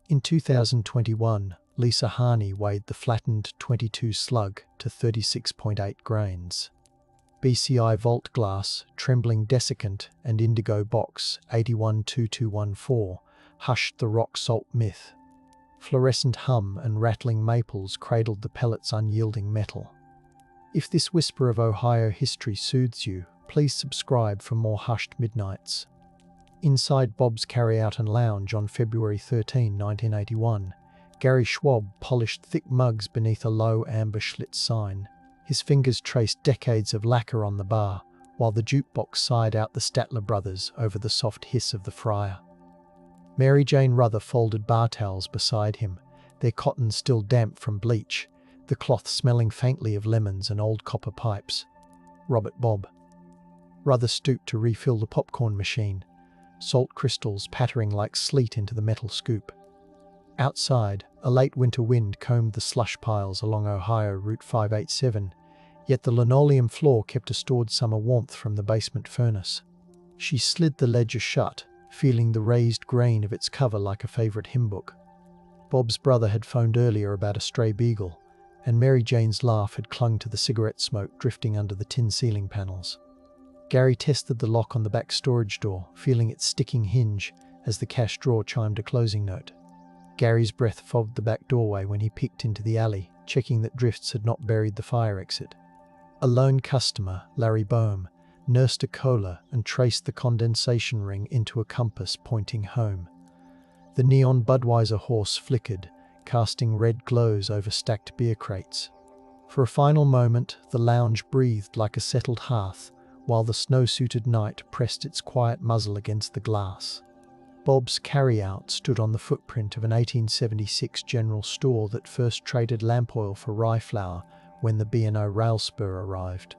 In 2021, Lisa Harney weighed the flattened 22 slug to 36.8 grains. BCI Vault Glass, Trembling Desiccant, and Indigo Box 812214 hushed the rock salt myth. Fluorescent hum and rattling maples cradled the pellet's unyielding metal. If this whisper of Ohio history soothes you, please subscribe for more hushed midnights. Inside Bob's Carryout and Lounge on February 13, 1981, Gary Schwab polished thick mugs beneath a low amber Schlitz sign. His fingers traced decades of lacquer on the bar, while the jukebox sighed out the Statler Brothers over the soft hiss of the fryer. Mary Jane Ruther folded bar towels beside him, their cotton still damp from bleach, the cloth smelling faintly of lemons and old copper pipes. Robert Bob. Ruther stooped to refill the popcorn machine, salt crystals pattering like sleet into the metal scoop. Outside, a late winter wind combed the slush piles along Ohio Route 587, yet the linoleum floor kept a stored summer warmth from the basement furnace. She slid the ledger shut, feeling the raised grain of its cover like a favorite hymn book. Bob's brother had phoned earlier about a stray beagle, and Mary Jane's laugh had clung to the cigarette smoke drifting under the tin ceiling panels. Gary tested the lock on the back storage door, feeling its sticking hinge as the cash drawer chimed a closing note. Gary's breath fogged the back doorway when he peeked into the alley, checking that drifts had not buried the fire exit. A lone customer, Larry Boehm, nursed a cola and traced the condensation ring into a compass pointing home. The neon Budweiser horse flickered, casting red glows over stacked beer crates. For a final moment, the lounge breathed like a settled hearth, while the snow-suited night pressed its quiet muzzle against the glass. Bob's Carryout stood on the footprint of an 1876 general store that first traded lamp oil for rye flour when the B&O rail spur arrived.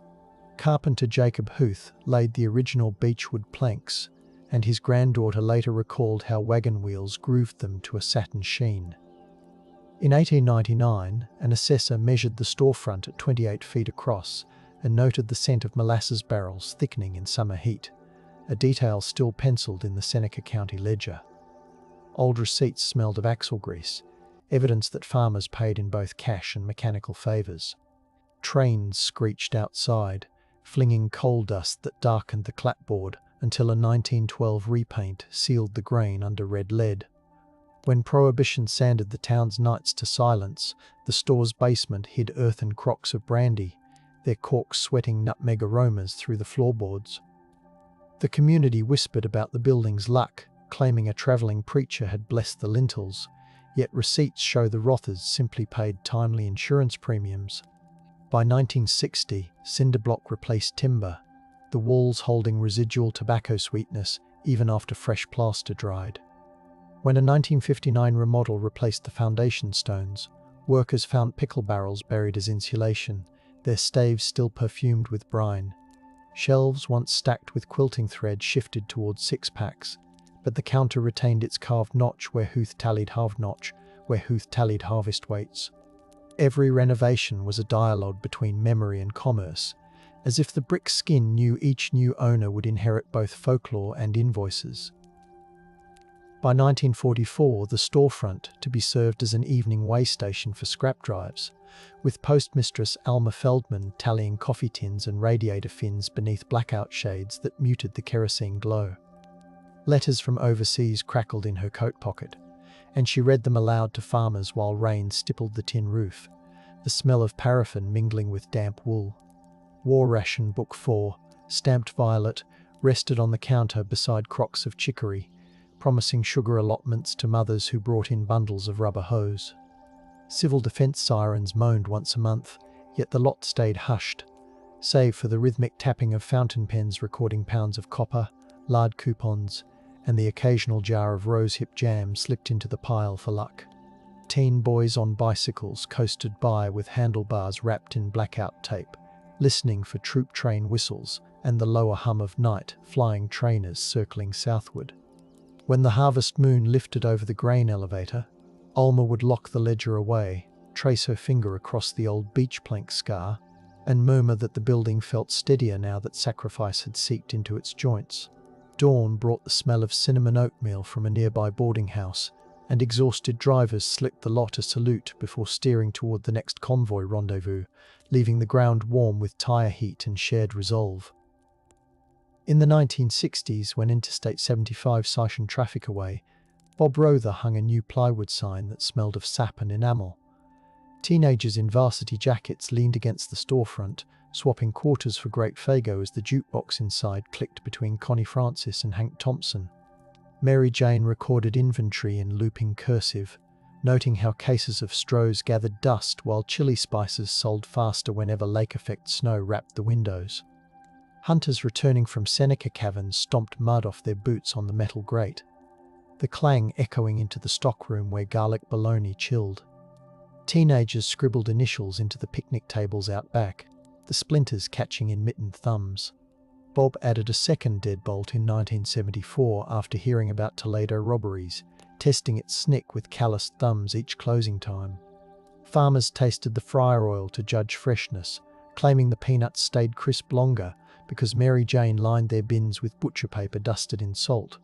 Carpenter Jacob Huth laid the original beechwood planks, and his granddaughter later recalled how wagon wheels grooved them to a satin sheen. In 1899, an assessor measured the storefront at 28 feet across and noted the scent of molasses barrels thickening in summer heat, a detail still penciled in the Seneca County ledger. Old receipts smelled of axle grease, evidence that farmers paid in both cash and mechanical favors. Trains screeched outside, flinging coal dust that darkened the clapboard until a 1912 repaint sealed the grain under red lead. When Prohibition sanded the town's nights to silence, the store's basement hid earthen crocks of brandy, their corks sweating nutmeg aromas through the floorboards. The community whispered about the building's luck, claiming a travelling preacher had blessed the lintels, yet receipts show the Rothers simply paid timely insurance premiums. By 1960, cinder block replaced timber, the walls holding residual tobacco sweetness even after fresh plaster dried. When a 1959 remodel replaced the foundation stones, workers found pickle barrels buried as insulation, their staves still perfumed with brine. Shelves once stacked with quilting thread shifted towards six-packs, but the counter retained its carved notch where Huth tallied harvest weights. Every renovation was a dialogue between memory and commerce, as if the brick skin knew each new owner would inherit both folklore and invoices. By 1944, the storefront to be served as an evening way station for scrap drives, with postmistress Alma Feldman tallying coffee tins and radiator fins beneath blackout shades that muted the kerosene glow. Letters from overseas crackled in her coat pocket, and she read them aloud to farmers while rain stippled the tin roof, the smell of paraffin mingling with damp wool. War Ration Book 4, stamped violet, rested on the counter beside crocks of chicory, promising sugar allotments to mothers who brought in bundles of rubber hose. Civil defense sirens moaned once a month, yet the lot stayed hushed, save for the rhythmic tapping of fountain pens recording pounds of copper, lard coupons, and the occasional jar of rosehip jam slipped into the pile for luck. Teen boys on bicycles coasted by with handlebars wrapped in blackout tape, listening for troop train whistles and the lower hum of night flying trainers circling southward. When the harvest moon lifted over the grain elevator, Alma would lock the ledger away, trace her finger across the old beach plank scar, and murmur that the building felt steadier now that sacrifice had seeped into its joints. Dawn brought the smell of cinnamon oatmeal from a nearby boarding house, and exhausted drivers slicked the lot a salute before steering toward the next convoy rendezvous, leaving the ground warm with tire heat and shared resolve. In the 1960s, when Interstate 75 siphoned traffic away, Bob Rother hung a new plywood sign that smelled of sap and enamel. Teenagers in varsity jackets leaned against the storefront, swapping quarters for Great Fago as the jukebox inside clicked between Connie Francis and Hank Thompson. Mary Jane recorded inventory in looping cursive, noting how cases of Stroh's gathered dust while chili spices sold faster whenever lake-effect snow wrapped the windows. Hunters returning from Seneca caverns stomped mud off their boots on the metal grate, the clang echoing into the stockroom where garlic bologna chilled. Teenagers scribbled initials into the picnic tables out back, the splinters catching in mittened thumbs. Bob added a second deadbolt in 1974 after hearing about Toledo robberies, testing its snick with calloused thumbs each closing time. Farmers tasted the fryer oil to judge freshness, claiming the peanuts stayed crisp longer because Mary Jane lined their bins with butcher paper dusted in salt.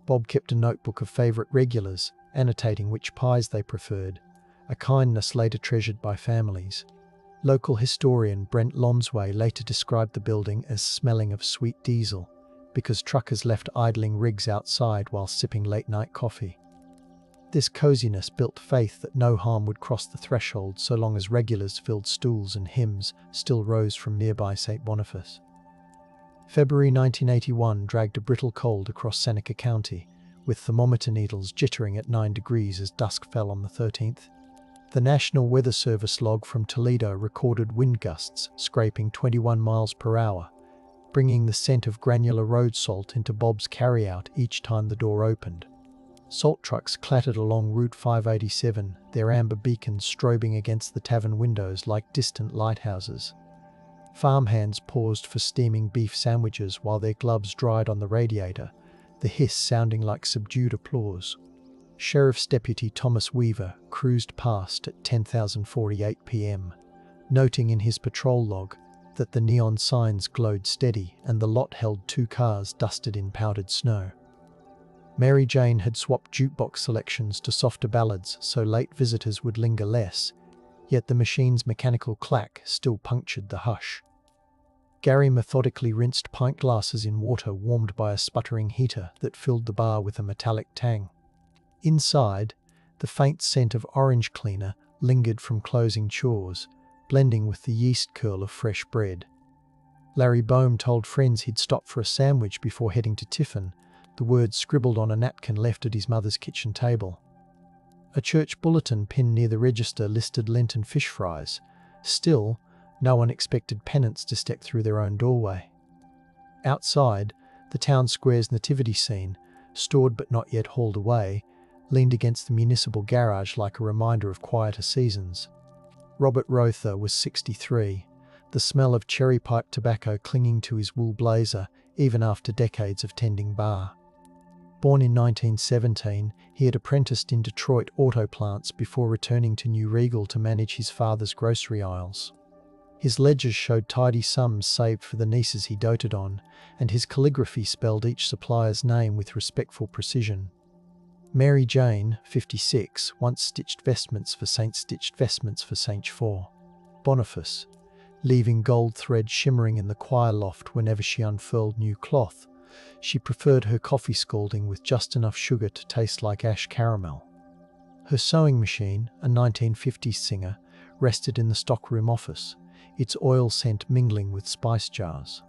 Bob kept a notebook of favourite regulars, annotating which pies they preferred, a kindness later treasured by families. Local historian Brent Lonsway later described the building as smelling of sweet diesel, because truckers left idling rigs outside while sipping late-night coffee. This coziness built faith that no harm would cross the threshold so long as regulars filled stools and hymns still rose from nearby St. Boniface. February 1981 dragged a brittle cold across Seneca County, with thermometer needles jittering at 9 degrees as dusk fell on the 13th. The National Weather Service log from Toledo recorded wind gusts scraping 21 miles per hour, bringing the scent of granular road salt into Bob's carryout each time the door opened. Salt trucks clattered along Route 587, their amber beacons strobing against the tavern windows like distant lighthouses. Farmhands paused for steaming beef sandwiches while their gloves dried on the radiator, the hiss sounding like subdued applause. Sheriff's Deputy Thomas Weaver cruised past at 10:48 p.m., noting in his patrol log that the neon signs glowed steady and the lot held 2 cars dusted in powdered snow. Mary Jane had swapped jukebox selections to softer ballads so late visitors would linger less, yet the machine's mechanical clack still punctured the hush. Gary methodically rinsed pint glasses in water warmed by a sputtering heater that filled the bar with a metallic tang. Inside, the faint scent of orange cleaner lingered from closing chores, blending with the yeast curl of fresh bread. Larry Boehm told friends he'd stop for a sandwich before heading to tiffin, the words scribbled on a napkin left at his mother's kitchen table. A church bulletin pinned near the register listed Lenten fish fries. Still, no one expected pennants to step through their own doorway. Outside, the town square's nativity scene, stored but not yet hauled away, leaned against the municipal garage like a reminder of quieter seasons. Robert Rother was 63, the smell of cherry pipe tobacco clinging to his wool blazer even after decades of tending bar. Born in 1917, he had apprenticed in Detroit auto plants before returning to New Regal to manage his father's grocery aisles. His ledgers showed tidy sums saved for the nieces he doted on, and his calligraphy spelled each supplier's name with respectful precision. Mary Jane, 56, once stitched vestments for Saint 4. Boniface, leaving gold thread shimmering in the choir loft whenever she unfurled new cloth. She preferred her coffee scalding with just enough sugar to taste like ash caramel. Her sewing machine, a 1950s Singer, rested in the stockroom office, its oil scent mingling with spice jars.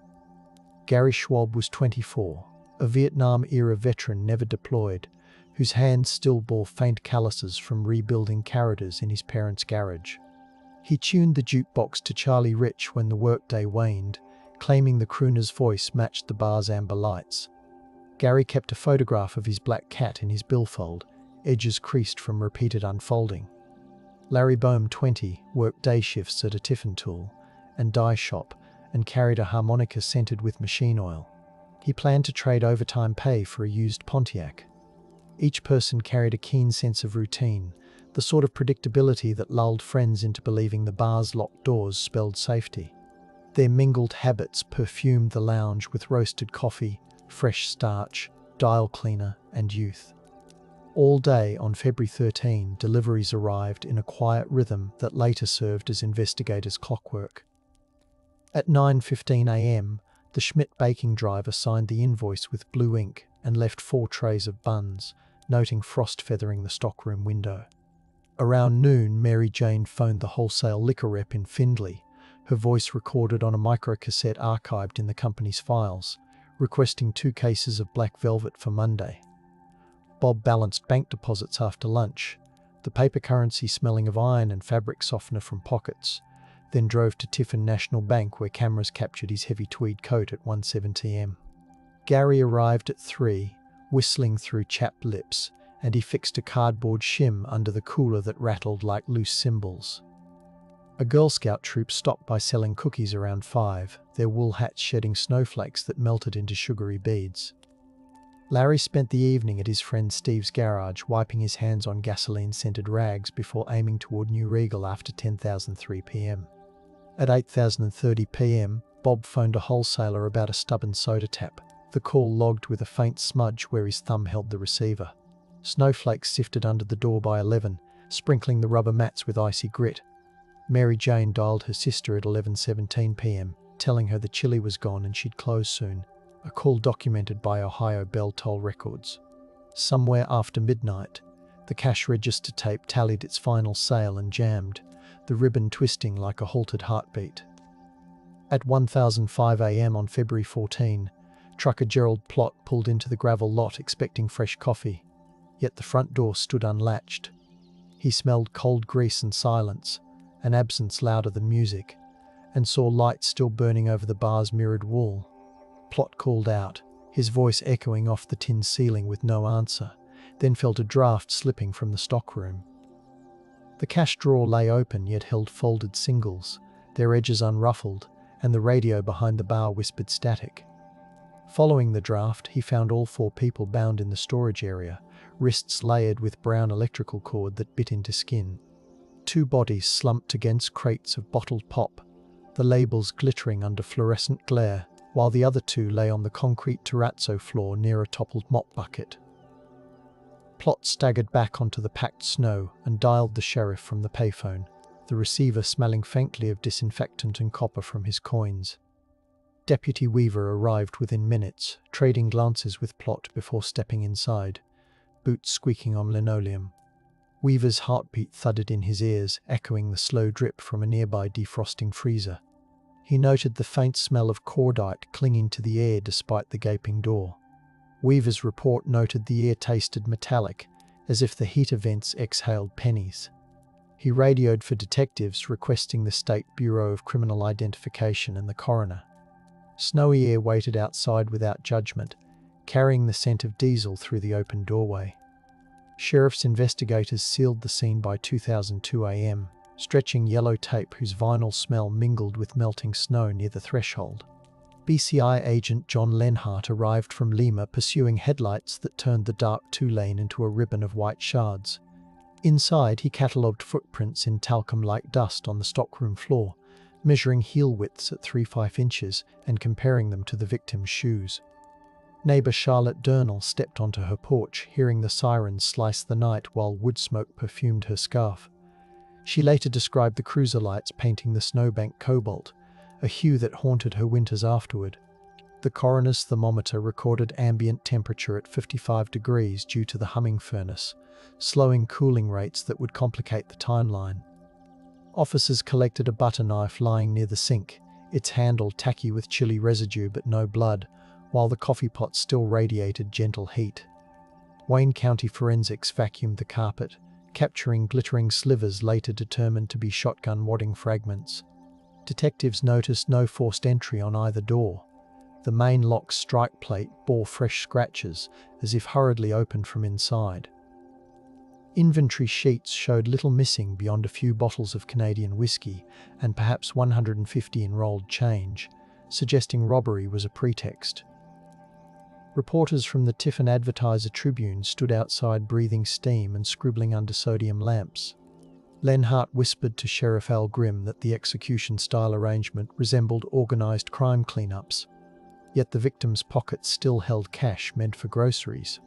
Gary Schwab was 24, a Vietnam-era veteran never deployed, whose hands still bore faint calluses from rebuilding carriages in his parents' garage. He tuned the jukebox to Charlie Rich when the workday waned, claiming the crooner's voice matched the bar's amber lights. Gary kept a photograph of his black cat in his billfold, edges creased from repeated unfolding. Larry Boehm, 20, worked day shifts at a tiffin tool and dye shop and carried a harmonica scented with machine oil. He planned to trade overtime pay for a used Pontiac. Each person carried a keen sense of routine, the sort of predictability that lulled friends into believing the bar's locked doors spelled safety. Their mingled habits perfumed the lounge with roasted coffee, fresh starch, dial cleaner, and youth. All day on February 13, deliveries arrived in a quiet rhythm that later served as investigators' clockwork. At 9:15 a.m, the Schmidt baking driver signed the invoice with blue ink and left 4 trays of buns, noting frost feathering the stockroom window. Around noon, Mary Jane phoned the wholesale liquor rep in Findlay, her voice recorded on a microcassette archived in the company's files, requesting 2 cases of black velvet for Monday. Bob balanced bank deposits after lunch, the paper currency smelling of iron and fabric softener from pockets, then drove to Tiffin National Bank where cameras captured his heavy tweed coat at 1:70 am. Gary arrived at 3, whistling through chapped lips, and he fixed a cardboard shim under the cooler that rattled like loose cymbals. A Girl Scout troop stopped by selling cookies around 5, their wool hats shedding snowflakes that melted into sugary beads. Larry spent the evening at his friend Steve's garage, wiping his hands on gasoline-scented rags before aiming toward New Regal after 10:03 p.m. At 8:30 p.m, Bob phoned a wholesaler about a stubborn soda tap, the call logged with a faint smudge where his thumb held the receiver. Snowflakes sifted under the door by 11, sprinkling the rubber mats with icy grit. Mary Jane dialed her sister at 11:17 p.m, telling her the chili was gone and she'd close soon, a call documented by Ohio Bell toll records. Somewhere after midnight, the cash register tape tallied its final sale and jammed, the ribbon twisting like a halted heartbeat. At 1:05 a.m. on February 14, trucker Gerald Plott pulled into the gravel lot expecting fresh coffee, yet the front door stood unlatched. He smelled cold grease and silence, an absence louder than music, and saw lights still burning over the bar's mirrored wall. Plott called out, his voice echoing off the tin ceiling with no answer, then felt a draft slipping from the stockroom. The cash drawer lay open yet held folded singles, their edges unruffled, and the radio behind the bar whispered static. Following the draft, he found all 4 people bound in the storage area, wrists layered with brown electrical cord that bit into skin. 2 bodies slumped against crates of bottled pop, the labels glittering under fluorescent glare, while the other 2 lay on the concrete terrazzo floor near a toppled mop bucket. Plott staggered back onto the packed snow and dialed the sheriff from the payphone, the receiver smelling faintly of disinfectant and copper from his coins. Deputy Weaver arrived within minutes, trading glances with Plott before stepping inside, boots squeaking on linoleum. Weaver's heartbeat thudded in his ears, echoing the slow drip from a nearby defrosting freezer. He noted the faint smell of cordite clinging to the air despite the gaping door. Weaver's report noted the air tasted metallic, as if the heater vents exhaled pennies. He radioed for detectives, requesting the State Bureau of Criminal Identification and the coroner. Snowy air waited outside without judgment, carrying the scent of diesel through the open doorway. Sheriff's investigators sealed the scene by 2002 a.m., stretching yellow tape whose vinyl smell mingled with melting snow near the threshold. BCI agent John Lenhart arrived from Lima pursuing headlights that turned the dark 2-lane into a ribbon of white shards. Inside, he catalogued footprints in talcum-like dust on the stockroom floor, measuring heel widths at 3.5 inches and comparing them to the victim's shoes. Neighbor Charlotte Durnell stepped onto her porch, hearing the sirens slice the night while wood smoke perfumed her scarf. She later described the cruiser lights painting the snowbank cobalt, a hue that haunted her winters afterward. The coroner's thermometer recorded ambient temperature at 55 degrees due to the humming furnace, slowing cooling rates that would complicate the timeline. Officers collected a butter knife lying near the sink, its handle tacky with chili residue but no blood, while the coffee pot still radiated gentle heat. Wayne County Forensics vacuumed the carpet, capturing glittering slivers later determined to be shotgun wadding fragments. Detectives noticed no forced entry on either door. The main lock's strike plate bore fresh scratches, as if hurriedly opened from inside. Inventory sheets showed little missing beyond a few bottles of Canadian whiskey and perhaps 150 in rolled change, suggesting robbery was a pretext. Reporters from the Tiffin Advertiser-Tribune stood outside breathing steam and scribbling under sodium lamps. Lenhart whispered to Sheriff Al Grimm that the execution-style arrangement resembled organized crime cleanups, yet the victim's pockets still held cash meant for groceries.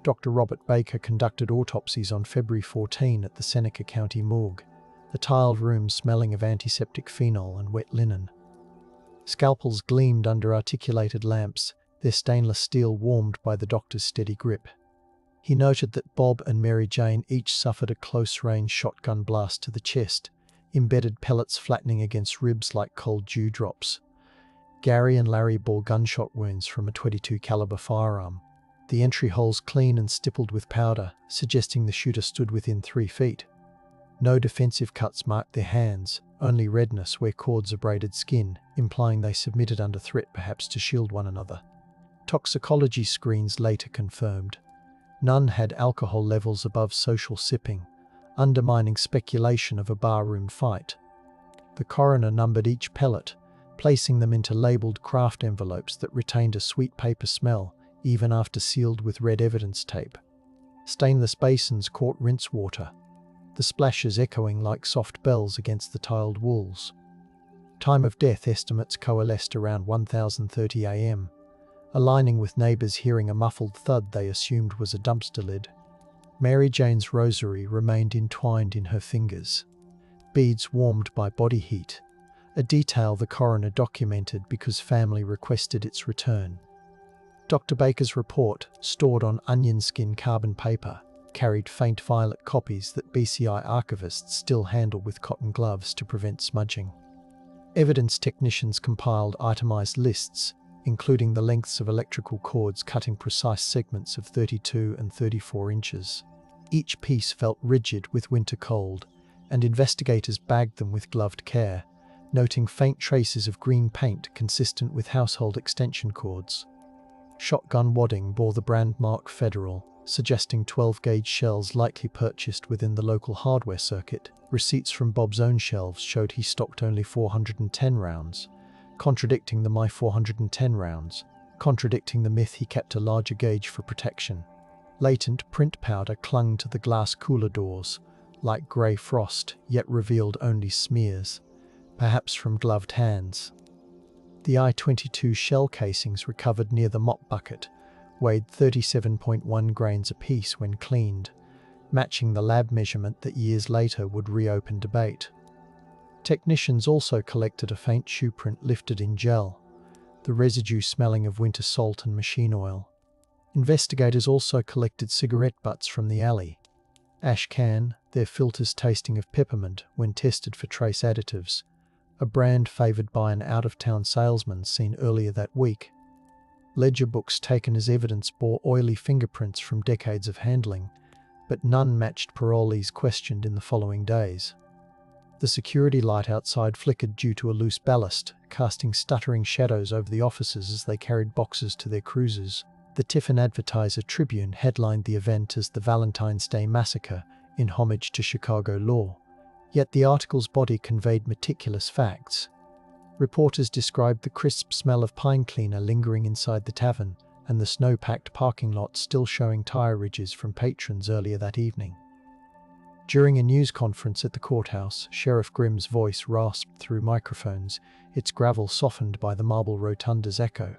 Dr. Robert Baker conducted autopsies on February 14 at the Seneca County morgue, the tiled room smelling of antiseptic phenol and wet linen. Scalpels gleamed under articulated lamps, their stainless steel warmed by the doctor's steady grip. He noted that Bob and Mary Jane each suffered a close-range shotgun blast to the chest, embedded pellets flattening against ribs like cold dewdrops. Gary and Larry bore gunshot wounds from a .22 caliber firearm, the entry holes clean and stippled with powder, suggesting the shooter stood within 3 feet. No defensive cuts marked their hands, only redness where cords abraded skin, implying they submitted under threat perhaps to shield one another. Toxicology screens later confirmed. None had alcohol levels above social sipping, undermining speculation of a barroom fight. The coroner numbered each pellet, placing them into labelled craft envelopes that retained a sweet paper smell, even after sealed with red evidence tape. Stainless basins caught rinse water, the splashes echoing like soft bells against the tiled walls. Time of death estimates coalesced around 1030 am, aligning with neighbours hearing a muffled thud they assumed was a dumpster lid. Mary Jane's rosary remained entwined in her fingers, beads warmed by body heat, a detail the coroner documented because family requested its return. Dr. Baker's report, stored on onion skin carbon paper, carried faint violet copies that BCI archivists still handle with cotton gloves to prevent smudging. Evidence technicians compiled itemized lists, including the lengths of electrical cords cutting precise segments of 32 and 34 inches. Each piece felt rigid with winter cold, and investigators bagged them with gloved care, noting faint traces of green paint consistent with household extension cords. Shotgun wadding bore the brand mark Federal, suggesting 12-gauge shells likely purchased within the local hardware circuit. Receipts from Bob's own shelves showed he stocked only 410 rounds, contradicting the My 410 rounds, contradicting the myth he kept a larger gauge for protection. Latent print powder clung to the glass cooler doors, like grey frost, yet revealed only smears, perhaps from gloved hands. The I-22 shell casings recovered near the mop bucket weighed 37.1 grains apiece when cleaned, matching the lab measurement that years later would reopen debate. Technicians also collected a faint shoe print lifted in gel, the residue smelling of winter salt and machine oil. Investigators also collected cigarette butts from the alley. Ash can, their filters tasting of peppermint when tested for trace additives, a brand favoured by an out-of-town salesman seen earlier that week. Ledger books taken as evidence bore oily fingerprints from decades of handling, but none matched parolees questioned in the following days. The security light outside flickered due to a loose ballast, casting stuttering shadows over the officers as they carried boxes to their cruisers. The Tiffin Advertiser-Tribune headlined the event as the Valentine's Day Massacre, in homage to Chicago law. Yet the article's body conveyed meticulous facts. Reporters described the crisp smell of pine cleaner lingering inside the tavern, and the snow-packed parking lot still showing tire ridges from patrons earlier that evening. During a news conference at the courthouse, Sheriff Grimm's voice rasped through microphones, its gravel softened by the marble rotunda's echo.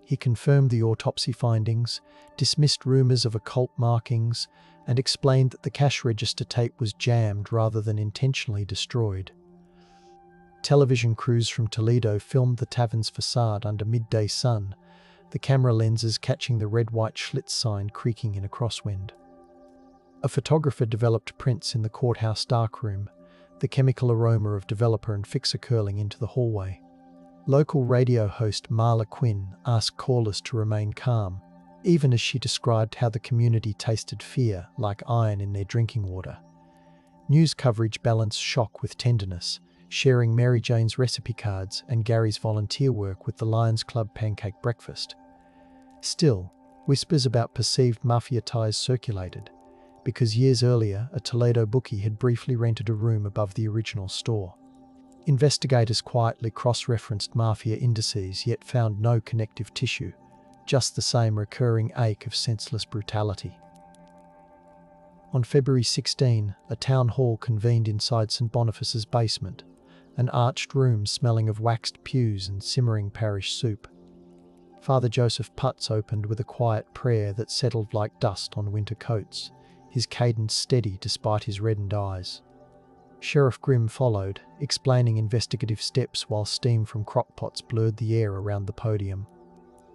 He confirmed the autopsy findings, dismissed rumors of occult markings, and explained that the cash register tape was jammed rather than intentionally destroyed. Television crews from Toledo filmed the tavern's facade under midday sun, the camera lenses catching the red-white Schlitz sign creaking in a crosswind. A photographer developed prints in the courthouse darkroom, the chemical aroma of developer and fixer curling into the hallway. Local radio host Marla Quinn asked callers to remain calm, even as she described how the community tasted fear like iron in their drinking water. News coverage balanced shock with tenderness, sharing Mary Jane's recipe cards and Gary's volunteer work with the Lions Club pancake breakfast. Still, whispers about perceived mafia ties circulated, because years earlier a Toledo bookie had briefly rented a room above the original store. Investigators quietly cross-referenced mafia indices yet found no connective tissue, just the same recurring ache of senseless brutality. On February 16, a town hall convened inside St. Boniface's basement, an arched room smelling of waxed pews and simmering parish soup. Father Joseph Putz opened with a quiet prayer that settled like dust on winter coats, his cadence steady despite his reddened eyes. Sheriff Grimm followed, explaining investigative steps while steam from crockpots blurred the air around the podium.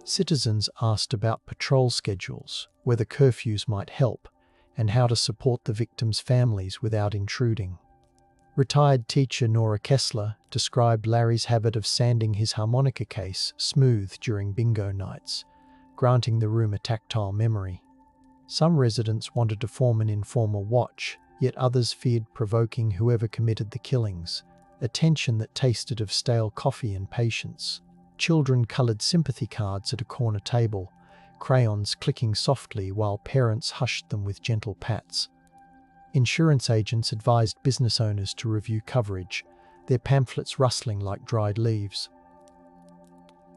Citizens asked about patrol schedules, whether curfews might help, and how to support the victims' families without intruding. Retired teacher Nora Kessler described Larry's habit of sanding his harmonica case smooth during bingo nights, granting the room a tactile memory. Some residents wanted to form an informal watch, yet others feared provoking whoever committed the killings, a tension that tasted of stale coffee and patience. Children coloured sympathy cards at a corner table, crayons clicking softly while parents hushed them with gentle pats. Insurance agents advised business owners to review coverage, their pamphlets rustling like dried leaves.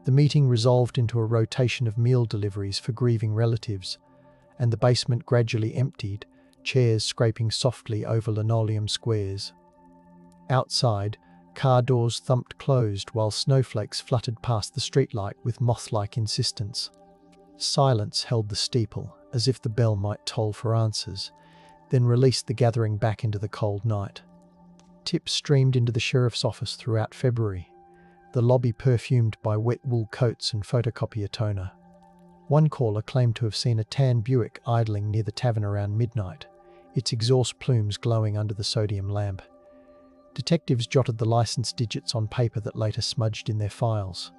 The meeting resolved into a rotation of meal deliveries for grieving relatives, and the basement gradually emptied, chairs scraping softly over linoleum squares. Outside, car doors thumped closed while snowflakes fluttered past the streetlight with moth-like insistence. Silence held the steeple, as if the bell might toll for answers, then released the gathering back into the cold night. Tips streamed into the sheriff's office throughout February, the lobby perfumed by wet wool coats and photocopier toner. One caller claimed to have seen a tan Buick idling near the tavern around midnight, its exhaust plumes glowing under the sodium lamp. Detectives jotted the license digits on paper that later smudged in their files.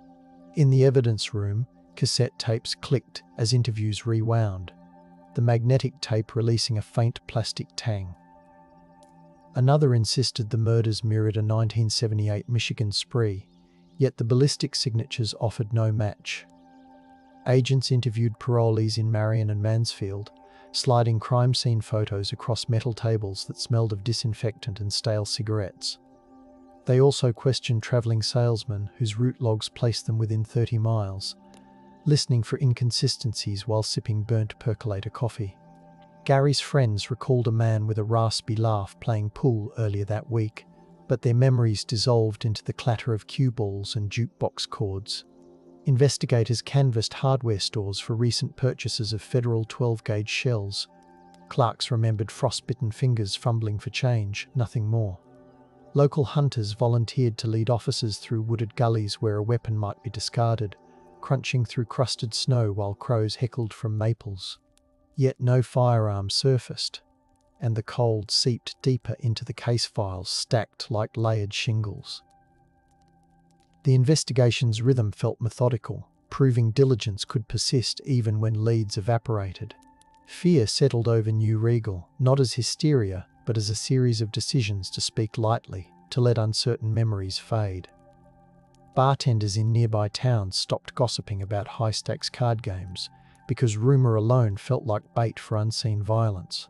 In the evidence room, cassette tapes clicked as interviews rewound, the magnetic tape releasing a faint plastic tang. Another insisted the murders mirrored a 1978 Michigan spree, yet the ballistic signatures offered no match. Agents interviewed parolees in Marion and Mansfield, sliding crime scene photos across metal tables that smelled of disinfectant and stale cigarettes. They also questioned travelling salesmen whose route logs placed them within 30 miles, listening for inconsistencies while sipping burnt percolator coffee. Gary's friends recalled a man with a raspy laugh playing pool earlier that week, but their memories dissolved into the clatter of cue balls and jukebox chords. Investigators canvassed hardware stores for recent purchases of federal 12-gauge shells. Clerks remembered frostbitten fingers fumbling for change, nothing more. Local hunters volunteered to lead officers through wooded gullies where a weapon might be discarded, crunching through crusted snow while crows heckled from maples. Yet no firearm surfaced, and the cold seeped deeper into the case files stacked like layered shingles. The investigation's rhythm felt methodical, proving diligence could persist even when leads evaporated. Fear settled over New Regal, not as hysteria, but as a series of decisions to speak lightly, to let uncertain memories fade. Bartenders in nearby towns stopped gossiping about high-stakes card games, because rumour alone felt like bait for unseen violence.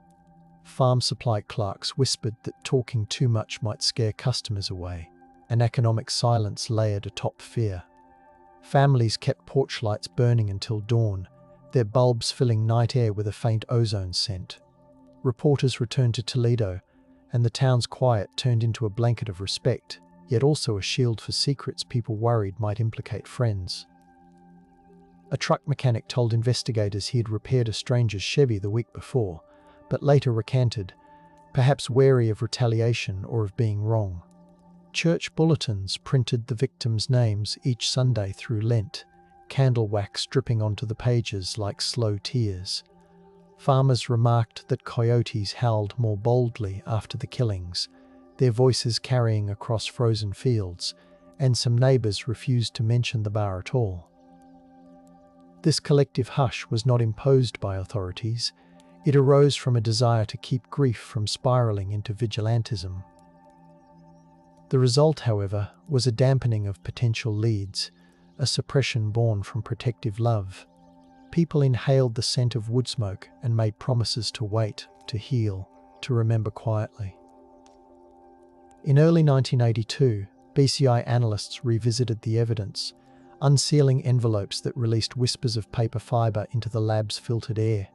Farm supply clerks whispered that talking too much might scare customers away, and economic silence layered atop fear. Families kept porch lights burning until dawn, their bulbs filling night air with a faint ozone scent. Reporters returned to Toledo, and the town's quiet turned into a blanket of respect, yet also a shield for secrets people worried might implicate friends. A truck mechanic told investigators he had repaired a stranger's Chevy the week before, but later recanted, perhaps wary of retaliation or of being wrong. Church bulletins printed the victims' names each Sunday through Lent, candle wax dripping onto the pages like slow tears. Farmers remarked that coyotes howled more boldly after the killings, their voices carrying across frozen fields, and some neighbours refused to mention the bar at all. This collective hush was not imposed by authorities. It arose from a desire to keep grief from spiralling into vigilantism. The result, however, was a dampening of potential leads, a suppression born from protective love. People inhaled the scent of wood smoke and made promises to wait, to heal, to remember quietly. In early 1982, BCI analysts revisited the evidence, unsealing envelopes that released whispers of paper fibre into the lab's filtered air.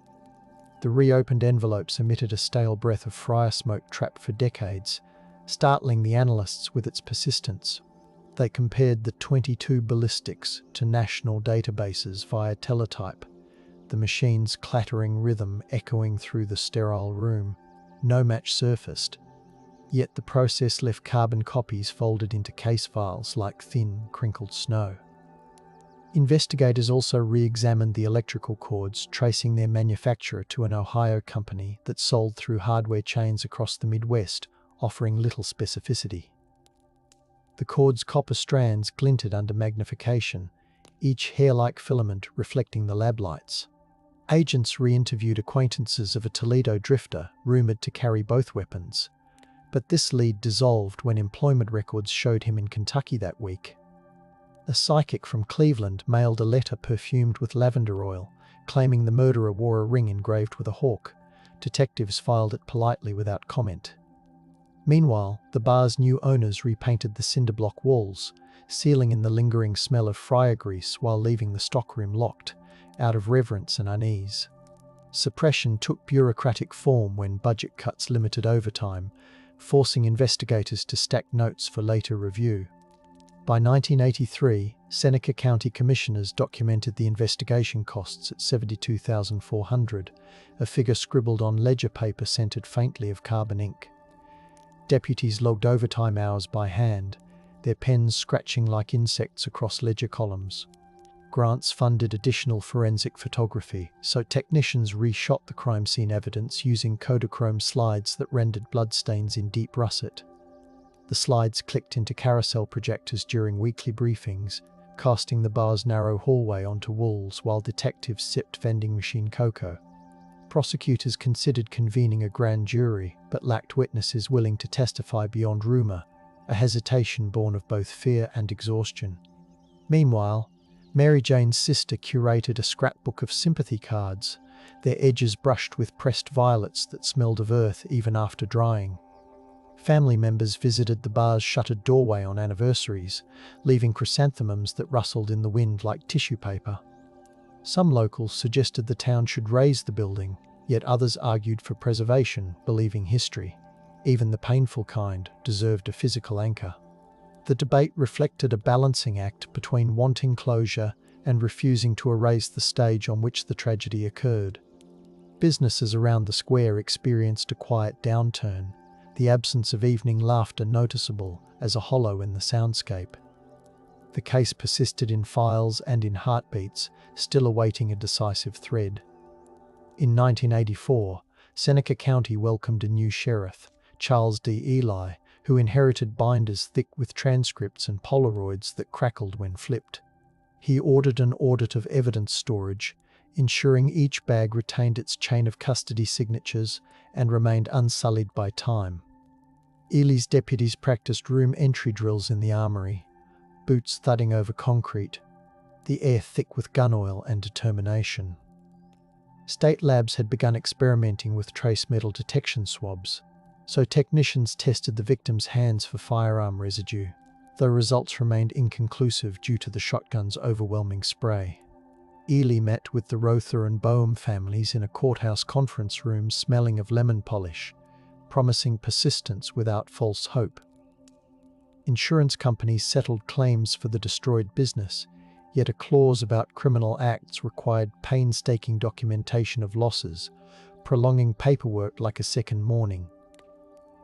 The reopened envelopes emitted a stale breath of fryer smoke trapped for decades, startling the analysts with its persistence. They compared the 22 ballistics to national databases via teletype, the machine's clattering rhythm echoing through the sterile room. No match surfaced, yet the process left carbon copies folded into case files like thin, crinkled snow. Investigators also re-examined the electrical cords, tracing their manufacturer to an Ohio company that sold through hardware chains across the Midwest, offering little specificity. The cord's copper strands glinted under magnification, each hair-like filament reflecting the lab lights. Agents re-interviewed acquaintances of a Toledo drifter rumored to carry both weapons, but this lead dissolved when employment records showed him in Kentucky that week. A psychic from Cleveland mailed a letter perfumed with lavender oil, claiming the murderer wore a ring engraved with a hawk. Detectives filed it politely without comment. Meanwhile, the bar's new owners repainted the cinder-block walls, sealing in the lingering smell of fryer grease while leaving the stockroom locked, out of reverence and unease. Suppression took bureaucratic form when budget cuts limited overtime, forcing investigators to stack notes for later review. By 1983, Seneca County commissioners documented the investigation costs at $72,400, a figure scribbled on ledger paper scented faintly of carbon ink. Deputies logged overtime hours by hand, their pens scratching like insects across ledger columns. Grants funded additional forensic photography, so technicians reshot the crime scene evidence using Kodachrome slides that rendered bloodstains in deep russet. The slides clicked into carousel projectors during weekly briefings, casting the bar's narrow hallway onto walls while detectives sipped vending machine cocoa. Prosecutors considered convening a grand jury, but lacked witnesses willing to testify beyond rumor, a hesitation born of both fear and exhaustion. Meanwhile, Mary Jane's sister curated a scrapbook of sympathy cards, their edges brushed with pressed violets that smelled of earth even after drying. Family members visited the bar's shuttered doorway on anniversaries, leaving chrysanthemums that rustled in the wind like tissue paper. Some locals suggested the town should raze the building, yet others argued for preservation, believing history, even the painful kind, deserved a physical anchor. The debate reflected a balancing act between wanting closure and refusing to erase the stage on which the tragedy occurred. Businesses around the square experienced a quiet downturn, the absence of evening laughter noticeable as a hollow in the soundscape. The case persisted in files and in heartbeats, still awaiting a decisive thread. In 1984, Seneca County welcomed a new sheriff, Charles D. Ely, who inherited binders thick with transcripts and Polaroids that crackled when flipped. He ordered an audit of evidence storage, ensuring each bag retained its chain of custody signatures and remained unsullied by time. Ely's deputies practiced room entry drills in the armory, boots thudding over concrete, the air thick with gun oil and determination. State labs had begun experimenting with trace metal detection swabs, so technicians tested the victim's hands for firearm residue, though results remained inconclusive due to the shotgun's overwhelming spray. Ely met with the Rother and Boehm families in a courthouse conference room smelling of lemon polish, promising persistence without false hope. Insurance companies settled claims for the destroyed business, yet a clause about criminal acts required painstaking documentation of losses, prolonging paperwork like a second morning.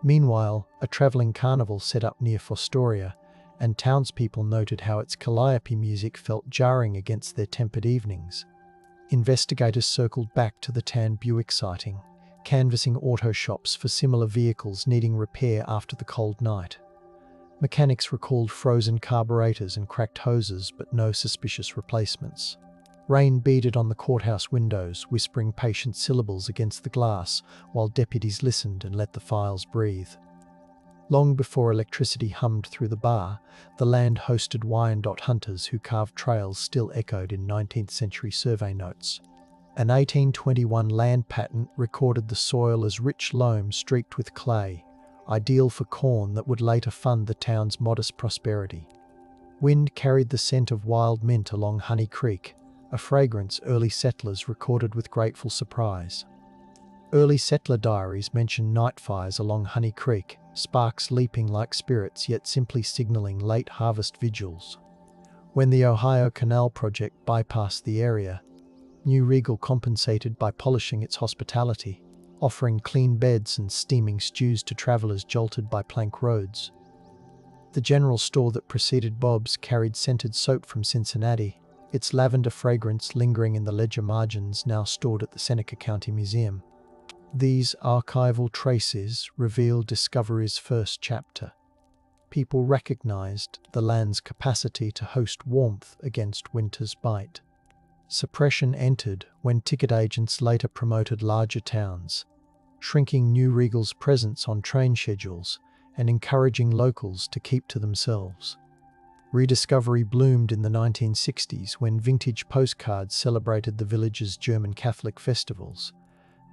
Meanwhile, a travelling carnival set up near Fostoria, and townspeople noted how its calliope music felt jarring against their tempered evenings. Investigators circled back to the tan Buick sighting, canvassing auto shops for similar vehicles needing repair after the cold night. Mechanics recalled frozen carburetors and cracked hoses, but no suspicious replacements. Rain beaded on the courthouse windows, whispering patient syllables against the glass, while deputies listened and let the files breathe. Long before electricity hummed through the bar, the land hosted Wyandotte hunters who carved trails still echoed in 19th century survey notes. An 1821 land patent recorded the soil as rich loam streaked with clay, ideal for corn that would later fund the town's modest prosperity. Wind carried the scent of wild mint along Honey Creek, a fragrance early settlers recorded with grateful surprise. Early settler diaries mention night fires along Honey Creek, sparks leaping like spirits yet simply signaling late harvest vigils. When the Ohio Canal project bypassed the area, New Regal compensated by polishing its hospitality, offering clean beds and steaming stews to travelers jolted by plank roads. The general store that preceded Bob's carried scented soap from Cincinnati, its lavender fragrance lingering in the ledger margins now stored at the Seneca County Museum. These archival traces reveal Discovery's first chapter. People recognized the land's capacity to host warmth against winter's bite. Suppression entered when ticket agents later promoted larger towns, shrinking New Regal's presence on train schedules and encouraging locals to keep to themselves. Rediscovery bloomed in the 1960s when vintage postcards celebrated the village's German Catholic festivals,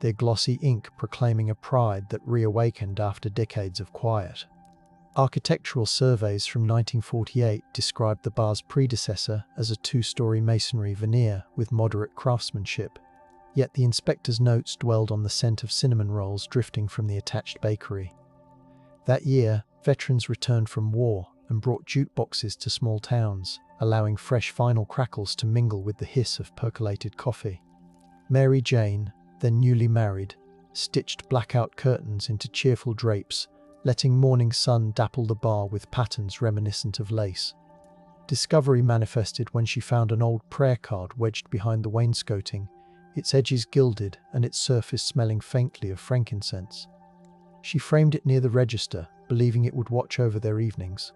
their glossy ink proclaiming a pride that reawakened after decades of quiet. Architectural surveys from 1948 described the bar's predecessor as a two-story masonry veneer with moderate craftsmanship, yet the inspector's notes dwelled on the scent of cinnamon rolls drifting from the attached bakery. That year, veterans returned from war and brought jute boxes to small towns, allowing fresh vinyl crackles to mingle with the hiss of percolated coffee. Mary Jane, then newly married, stitched blackout curtains into cheerful drapes, letting morning sun dapple the bar with patterns reminiscent of lace. Discovery manifested when she found an old prayer card wedged behind the wainscoting, its edges gilded and its surface smelling faintly of frankincense. She framed it near the register, believing it would watch over their evenings.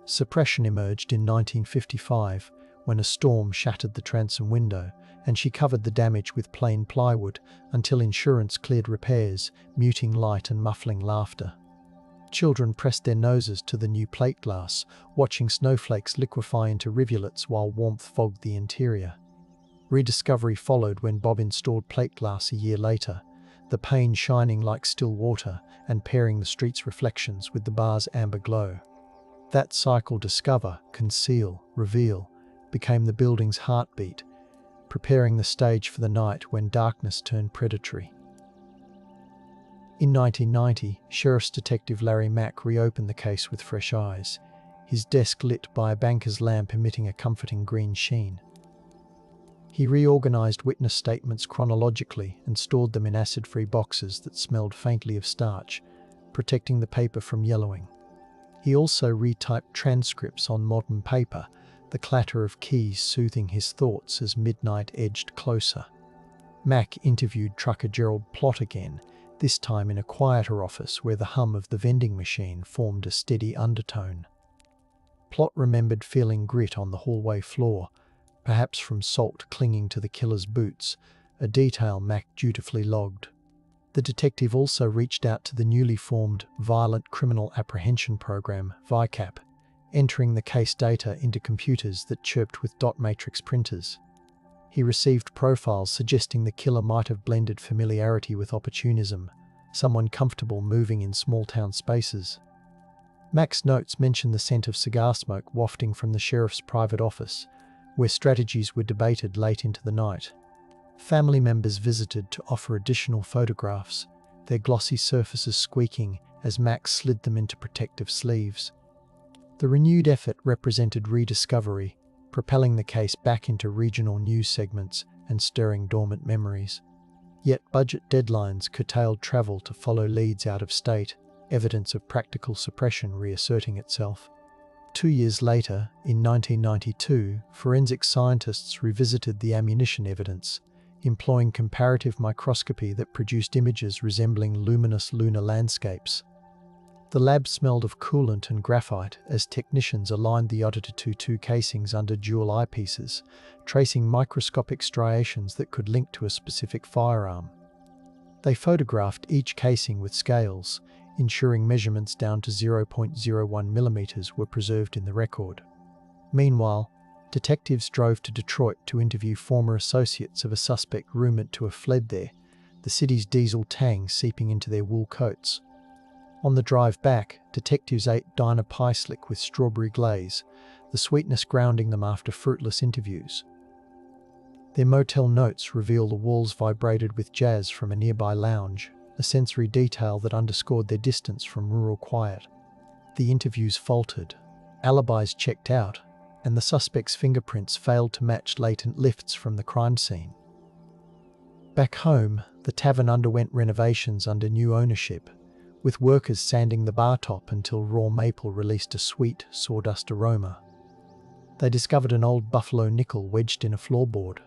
Suppression emerged in 1955 when a storm shattered the transom window, and she covered the damage with plain plywood until insurance cleared repairs, muting light and muffling laughter. Children pressed their noses to the new plate glass, watching snowflakes liquefy into rivulets while warmth fogged the interior. Rediscovery followed when Bob installed plate glass a year later, the pane shining like still water and pairing the street's reflections with the bar's amber glow. That cycle, discover, conceal, reveal, became the building's heartbeat, preparing the stage for the night when darkness turned predatory. In 1990, Sheriff's Detective Larry Mack reopened the case with fresh eyes, his desk lit by a banker's lamp emitting a comforting green sheen. He reorganized witness statements chronologically and stored them in acid-free boxes that smelled faintly of starch, protecting the paper from yellowing. He also retyped transcripts on modern paper, the clatter of keys soothing his thoughts as midnight edged closer. Mack interviewed trucker Gerald Plott again, this time in a quieter office where the hum of the vending machine formed a steady undertone. Plott remembered feeling grit on the hallway floor, perhaps from salt clinging to the killer's boots, a detail Mack dutifully logged. The detective also reached out to the newly formed Violent Criminal Apprehension Program, VICAP, entering the case data into computers that chirped with dot matrix printers. He received profiles suggesting the killer might have blended familiarity with opportunism, someone comfortable moving in small-town spaces. Mack's notes mention the scent of cigar smoke wafting from the sheriff's private office, where strategies were debated late into the night. Family members visited to offer additional photographs, their glossy surfaces squeaking as Mack slid them into protective sleeves. The renewed effort represented rediscovery, propelling the case back into regional news segments and stirring dormant memories. Yet budget deadlines curtailed travel to follow leads out of state, evidence of practical suppression reasserting itself. 2 years later, in 1992, forensic scientists revisited the ammunition evidence, employing comparative microscopy that produced images resembling luminous lunar landscapes. The lab smelled of coolant and graphite as technicians aligned the Otter 22 casings under dual eyepieces, tracing microscopic striations that could link to a specific firearm. They photographed each casing with scales, ensuring measurements down to 0.01 millimeters were preserved in the record. Meanwhile, detectives drove to Detroit to interview former associates of a suspect rumored to have fled there, the city's diesel tang seeping into their wool coats. On the drive back, detectives ate diner pie slick with strawberry glaze, the sweetness grounding them after fruitless interviews. Their motel notes reveal the walls vibrated with jazz from a nearby lounge, a sensory detail that underscored their distance from rural quiet. The interviews faltered, alibis checked out, and the suspects' fingerprints failed to match latent lifts from the crime scene. Back home, the tavern underwent renovations under new ownership, with workers sanding the bar top until raw maple released a sweet, sawdust aroma. They discovered an old buffalo nickel wedged in a floorboard,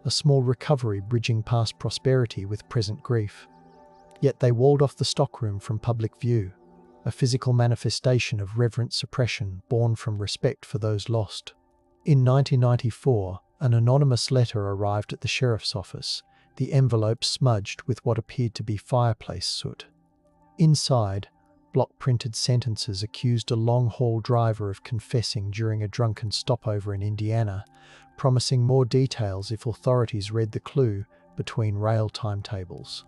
a small recovery bridging past prosperity with present grief. Yet they walled off the stockroom from public view, a physical manifestation of reverent suppression born from respect for those lost. In 1994, an anonymous letter arrived at the sheriff's office, the envelope smudged with what appeared to be fireplace soot. Inside, block-printed sentences accused a long-haul driver of confessing during a drunken stopover in Indiana, promising more details if authorities read the clue between rail timetables.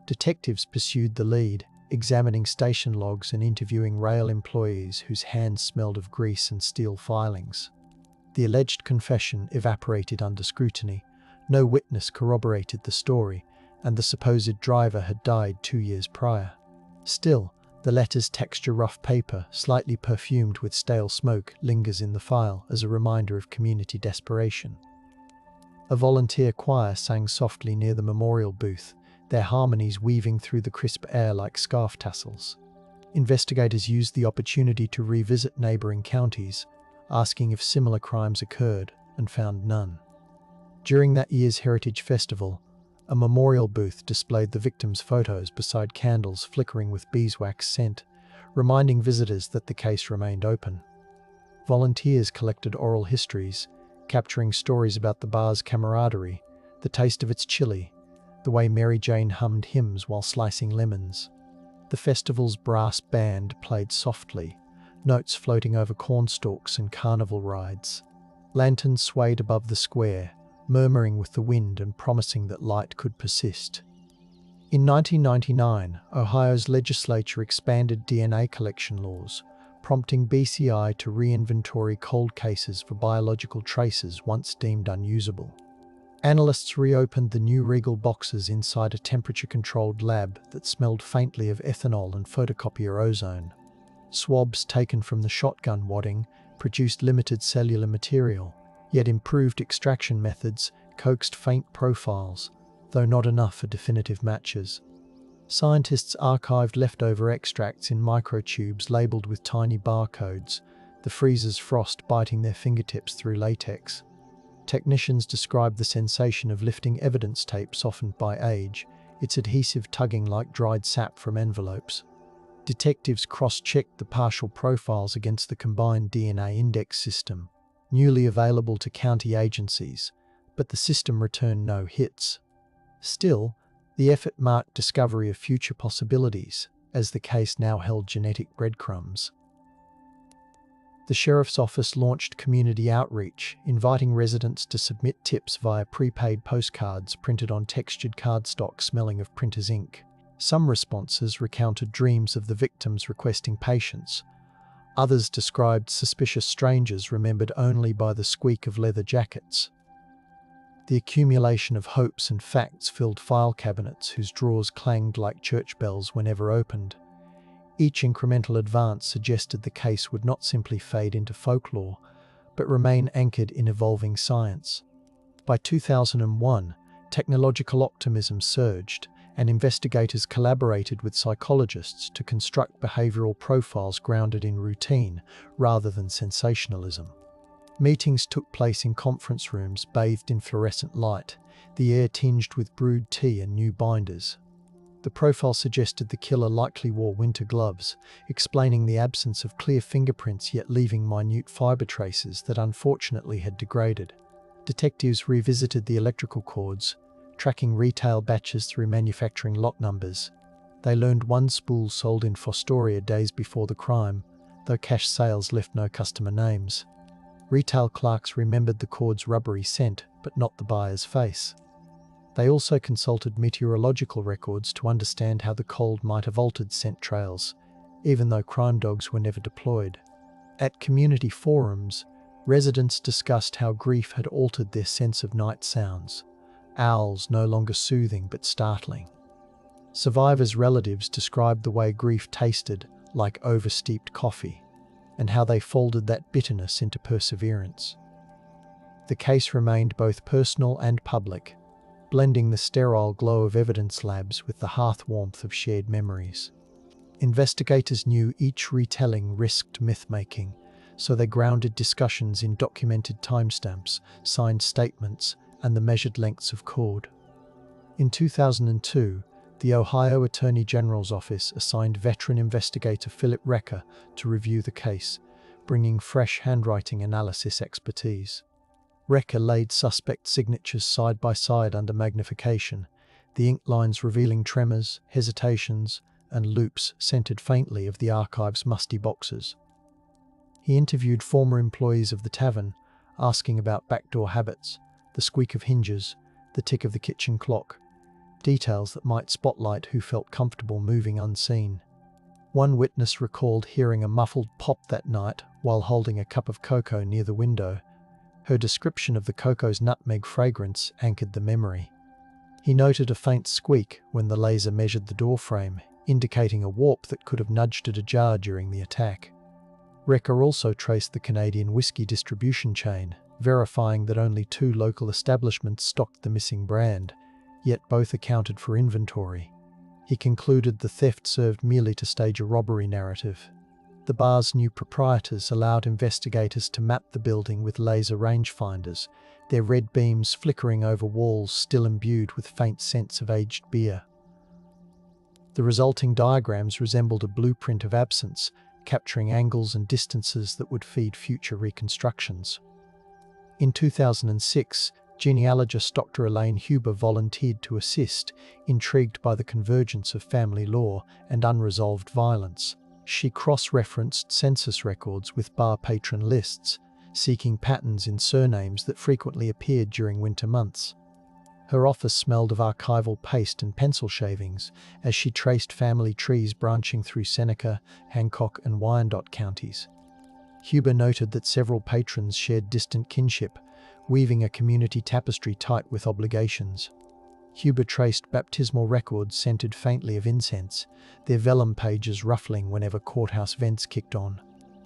Detectives pursued the lead, examining station logs and interviewing rail employees whose hands smelled of grease and steel filings. The alleged confession evaporated under scrutiny. No witness corroborated the story, and the supposed driver had died 2 years prior. Still, the letter's texture rough paper, slightly perfumed with stale smoke, lingers in the file as a reminder of community desperation. A volunteer choir sang softly near the memorial booth, their harmonies weaving through the crisp air like scarf tassels. Investigators used the opportunity to revisit neighboring counties, asking if similar crimes occurred, and found none. During that year's Heritage Festival, a memorial booth displayed the victims' photos beside candles flickering with beeswax scent, reminding visitors that the case remained open. Volunteers collected oral histories, capturing stories about the bar's camaraderie, the taste of its chili, the way Mary Jane hummed hymns while slicing lemons. The festival's brass band played softly, notes floating over cornstalks and carnival rides. Lanterns swayed above the square, murmuring with the wind and promising that light could persist. In 1999, Ohio's legislature expanded DNA collection laws, prompting BCI to re-inventory cold cases for biological traces once deemed unusable. Analysts reopened the new Regal boxes inside a temperature-controlled lab that smelled faintly of ethanol and photocopier ozone. Swabs taken from the shotgun wadding produced limited cellular material, yet improved extraction methods coaxed faint profiles, though not enough for definitive matches. Scientists archived leftover extracts in microtubes labeled with tiny barcodes, the freezer's frost biting their fingertips through latex. Technicians described the sensation of lifting evidence tape softened by age, its adhesive tugging like dried sap from envelopes. Detectives cross-checked the partial profiles against the combined DNA index system, newly available to county agencies, but the system returned no hits. Still, the effort marked discovery of future possibilities, as the case now held genetic breadcrumbs. The sheriff's office launched community outreach, inviting residents to submit tips via prepaid postcards printed on textured cardstock smelling of printer's ink. Some responses recounted dreams of the victims requesting patience. Others described suspicious strangers remembered only by the squeak of leather jackets. The accumulation of hopes and facts filled file cabinets whose drawers clanged like church bells whenever opened. Each incremental advance suggested the case would not simply fade into folklore, but remain anchored in evolving science. By 2001, technological optimism surged, and investigators collaborated with psychologists to construct behavioral profiles grounded in routine rather than sensationalism. Meetings took place in conference rooms bathed in fluorescent light, the air tinged with brewed tea and new binders. The profile suggested the killer likely wore winter gloves, explaining the absence of clear fingerprints yet leaving minute fiber traces that unfortunately had degraded. Detectives revisited the electrical cords, tracking retail batches through manufacturing lot numbers. They learned one spool sold in Fostoria days before the crime, though cash sales left no customer names. Retail clerks remembered the cord's rubbery scent, but not the buyer's face. They also consulted meteorological records to understand how the cold might have altered scent trails, even though crime dogs were never deployed. At community forums, residents discussed how grief had altered their sense of night sounds, owls no longer soothing but startling. Survivors' relatives described the way grief tasted like oversteeped coffee, and how they folded that bitterness into perseverance. The case remained both personal and public, blending the sterile glow of evidence labs with the hearth warmth of shared memories. Investigators knew each retelling risked myth-making, so they grounded discussions in documented timestamps, signed statements, and the measured lengths of cord. In 2002, the Ohio Attorney General's office assigned veteran investigator Philip Recker to review the case, bringing fresh handwriting analysis expertise. Recker laid suspect signatures side by side under magnification, the ink lines revealing tremors, hesitations, and loops scented faintly of the archive's musty boxes. He interviewed former employees of the tavern, asking about backdoor habits, the squeak of hinges, the tick of the kitchen clock, details that might spotlight who felt comfortable moving unseen. One witness recalled hearing a muffled pop that night while holding a cup of cocoa near the window. Her description of the cocoa's nutmeg fragrance anchored the memory. He noted a faint squeak when the laser measured the doorframe, indicating a warp that could have nudged it ajar during the attack. Recker also traced the Canadian whiskey distribution chain, verifying that only 2 local establishments stocked the missing brand, yet both accounted for inventory. He concluded the theft served merely to stage a robbery narrative. The bar's new proprietors allowed investigators to map the building with laser rangefinders, their red beams flickering over walls still imbued with faint scents of aged beer. The resulting diagrams resembled a blueprint of absence, capturing angles and distances that would feed future reconstructions. In 2006, genealogist Dr. Elaine Huber volunteered to assist, intrigued by the convergence of family law and unresolved violence. She cross-referenced census records with bar patron lists, seeking patterns in surnames that frequently appeared during winter months. Her office smelled of archival paste and pencil shavings as she traced family trees branching through Seneca, Hancock, and Wyandotte counties. Huber noted that several patrons shared distant kinship, weaving a community tapestry tight with obligations. Huber traced baptismal records scented faintly of incense, their vellum pages ruffling whenever courthouse vents kicked on.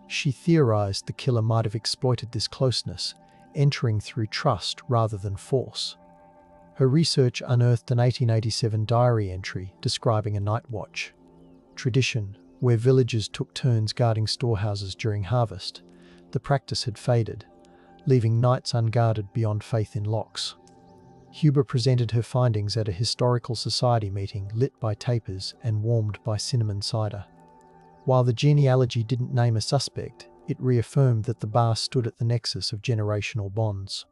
She theorized the killer might have exploited this closeness, entering through trust rather than force. Her research unearthed an 1887 diary entry describing a night watch tradition where villagers took turns guarding storehouses during harvest. The practice had faded, leaving nights unguarded beyond faith in locks. Huber presented her findings at a historical society meeting lit by tapers and warmed by cinnamon cider. While the genealogy didn't name a suspect, it reaffirmed that the bar stood at the nexus of generational bonds.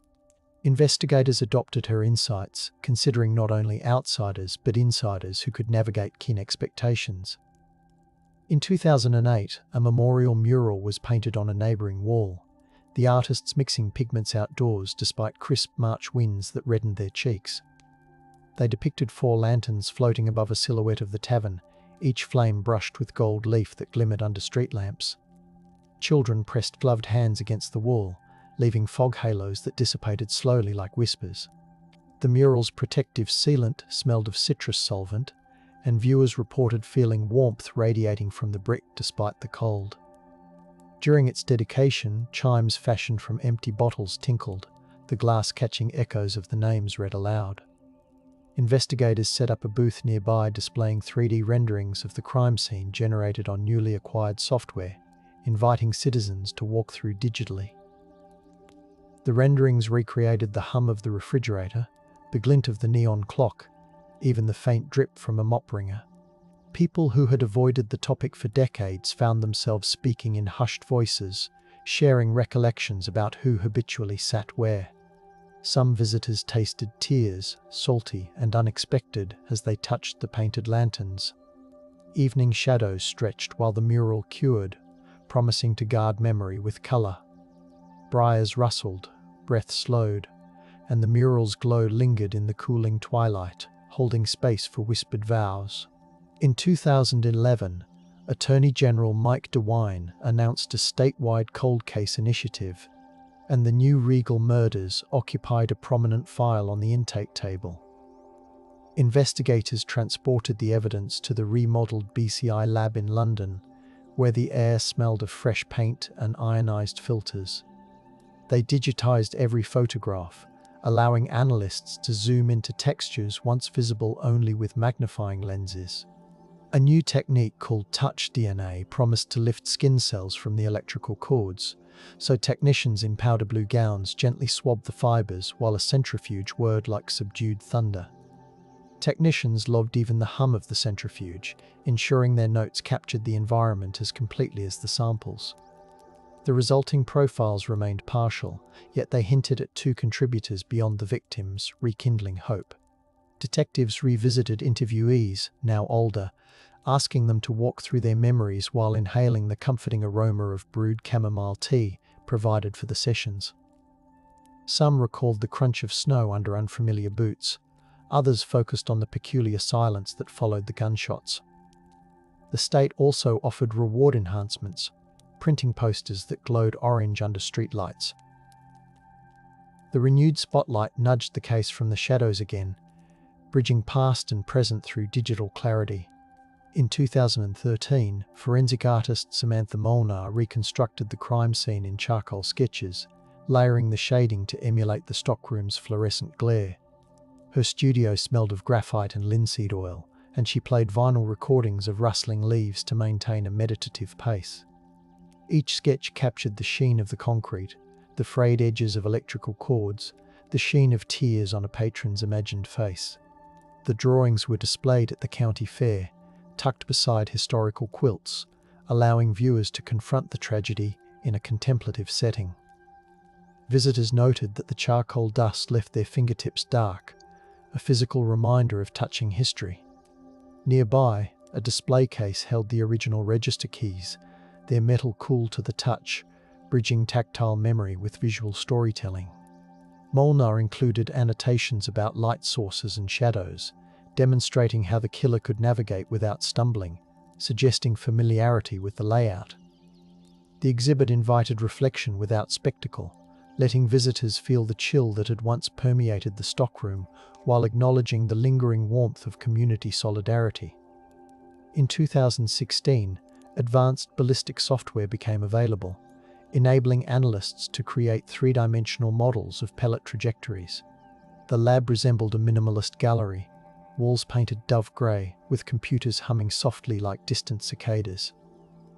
Investigators adopted her insights, considering not only outsiders but insiders who could navigate kin expectations. In 2008, a memorial mural was painted on a neighbouring wall, the artists mixing pigments outdoors despite crisp March winds that reddened their cheeks. They depicted 4 lanterns floating above a silhouette of the tavern, each flame brushed with gold leaf that glimmered under street lamps. Children pressed gloved hands against the wall, leaving fog halos that dissipated slowly like whispers. The mural's protective sealant smelled of citrus solvent, and viewers reported feeling warmth radiating from the brick despite the cold. During its dedication, chimes fashioned from empty bottles tinkled, the glass catching echoes of the names read aloud. Investigators set up a booth nearby displaying 3D renderings of the crime scene generated on newly acquired software, inviting citizens to walk through digitally. The renderings recreated the hum of the refrigerator, the glint of the neon clock, even the faint drip from a mop wringer. People who had avoided the topic for decades found themselves speaking in hushed voices, sharing recollections about who habitually sat where. Some visitors tasted tears, salty and unexpected, as they touched the painted lanterns. Evening shadows stretched while the mural cured, promising to guard memory with colour. Briars rustled, breath slowed, and the mural's glow lingered in the cooling twilight, holding space for whispered vows. In 2011, Attorney General Mike DeWine announced a statewide cold case initiative, and the new Regal murders occupied a prominent file on the intake table. Investigators transported the evidence to the remodeled BCI lab in London, where the air smelled of fresh paint and ionized filters. They digitized every photograph, allowing analysts to zoom into textures once visible only with magnifying lenses. A new technique called touch DNA promised to lift skin cells from the electrical cords, so technicians in powder blue gowns gently swabbed the fibers while a centrifuge whirred like subdued thunder. Technicians loved even the hum of the centrifuge, ensuring their notes captured the environment as completely as the samples. The resulting profiles remained partial, yet they hinted at two contributors beyond the victims, rekindling hope. Detectives revisited interviewees, now older, asking them to walk through their memories while inhaling the comforting aroma of brewed chamomile tea provided for the sessions. Some recalled the crunch of snow under unfamiliar boots. Others focused on the peculiar silence that followed the gunshots. The state also offered reward enhancements, printing posters that glowed orange under streetlights. The renewed spotlight nudged the case from the shadows again, bridging past and present through digital clarity. In 2013, forensic artist Samantha Molnar reconstructed the crime scene in charcoal sketches, layering the shading to emulate the stockroom's fluorescent glare. Her studio smelled of graphite and linseed oil, and she played vinyl recordings of rustling leaves to maintain a meditative pace. Each sketch captured the sheen of the concrete, the frayed edges of electrical cords, the sheen of tears on a patron's imagined face. The drawings were displayed at the county fair, tucked beside historical quilts, allowing viewers to confront the tragedy in a contemplative setting. Visitors noted that the charcoal dust left their fingertips dark, a physical reminder of touching history. Nearby, a display case held the original register keys, their metal cool to the touch, bridging tactile memory with visual storytelling. Molnar included annotations about light sources and shadows, demonstrating how the killer could navigate without stumbling, suggesting familiarity with the layout. The exhibit invited reflection without spectacle, letting visitors feel the chill that had once permeated the stockroom while acknowledging the lingering warmth of community solidarity. In 2016, advanced ballistic software became available, enabling analysts to create three-dimensional models of pellet trajectories. The lab resembled a minimalist gallery, walls painted dove grey, with computers humming softly like distant cicadas.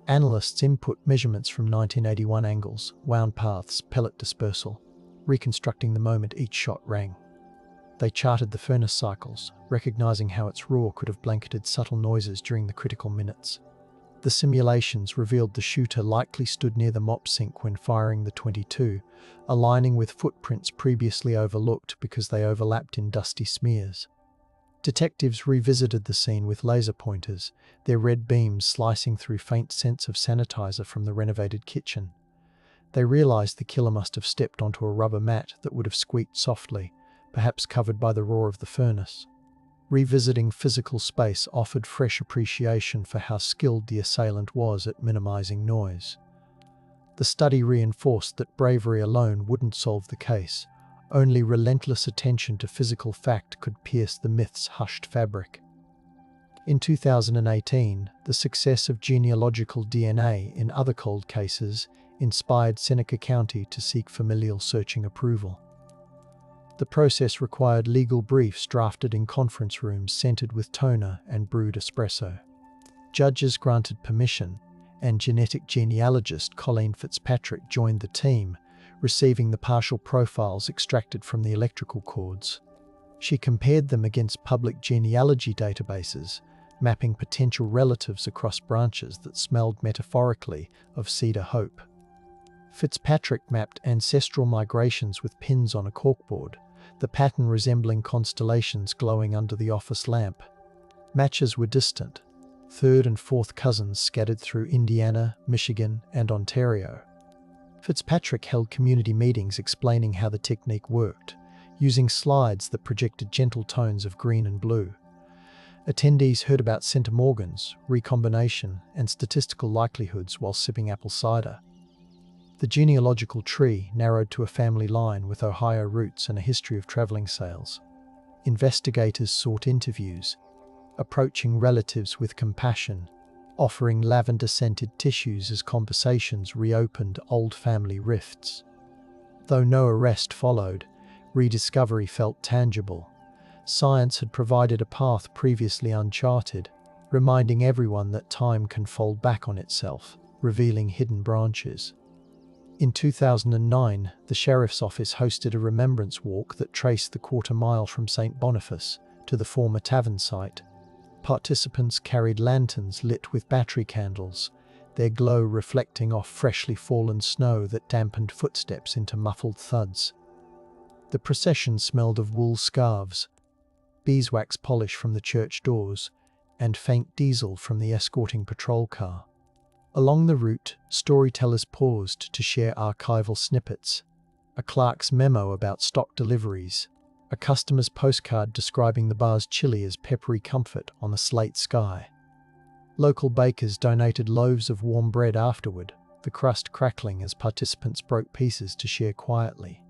Analysts input measurements from 1981 angles, wound paths, pellet dispersal, reconstructing the moment each shot rang. They charted the furnace cycles, recognizing how its roar could have blanketed subtle noises during the critical minutes. The simulations revealed the shooter likely stood near the mop sink when firing the .22, aligning with footprints previously overlooked because they overlapped in dusty smears. Detectives revisited the scene with laser pointers, their red beams slicing through faint scents of sanitizer from the renovated kitchen. They realized the killer must have stepped onto a rubber mat that would have squeaked softly, perhaps covered by the roar of the furnace. Revisiting physical space offered fresh appreciation for how skilled the assailant was at minimizing noise. The study reinforced that bravery alone wouldn't solve the case. Only relentless attention to physical fact could pierce the myth's hushed fabric. In 2018, the success of genealogical DNA in other cold cases inspired Seneca County to seek familial searching approval. The process required legal briefs drafted in conference rooms scented with toner and brewed espresso. Judges granted permission, and genetic genealogist Colleen Fitzpatrick joined the team, receiving the partial profiles extracted from the electrical cords. She compared them against public genealogy databases, mapping potential relatives across branches that smelled metaphorically of Cedar Hope. Fitzpatrick mapped ancestral migrations with pins on a corkboard, the pattern resembling constellations glowing under the office lamp. Matches were distant, third and fourth cousins scattered through Indiana, Michigan, and Ontario. Fitzpatrick held community meetings explaining how the technique worked, using slides that projected gentle tones of green and blue. Attendees heard about centimorgans, recombination, and statistical likelihoods while sipping apple cider. The genealogical tree narrowed to a family line with Ohio roots and a history of traveling sales. investigators sought interviews, approaching relatives with compassion, offering lavender-scented tissues as conversations reopened old family rifts. Though no arrest followed, rediscovery felt tangible. Science had provided a path previously uncharted, reminding everyone that time can fold back on itself, revealing hidden branches. In 2009, the Sheriff's Office hosted a remembrance walk that traced the quarter-mile from St. Boniface to the former tavern site. Participants carried lanterns lit with battery candles, their glow reflecting off freshly fallen snow that dampened footsteps into muffled thuds. The procession smelled of wool scarves, beeswax polish from the church doors, and faint diesel from the escorting patrol car. Along the route, storytellers paused to share archival snippets, a clerk's memo about stock deliveries, a customer's postcard describing the bar's chili as peppery comfort on a slate sky. Local bakers donated loaves of warm bread afterward, the crust crackling as participants broke pieces to share quietly.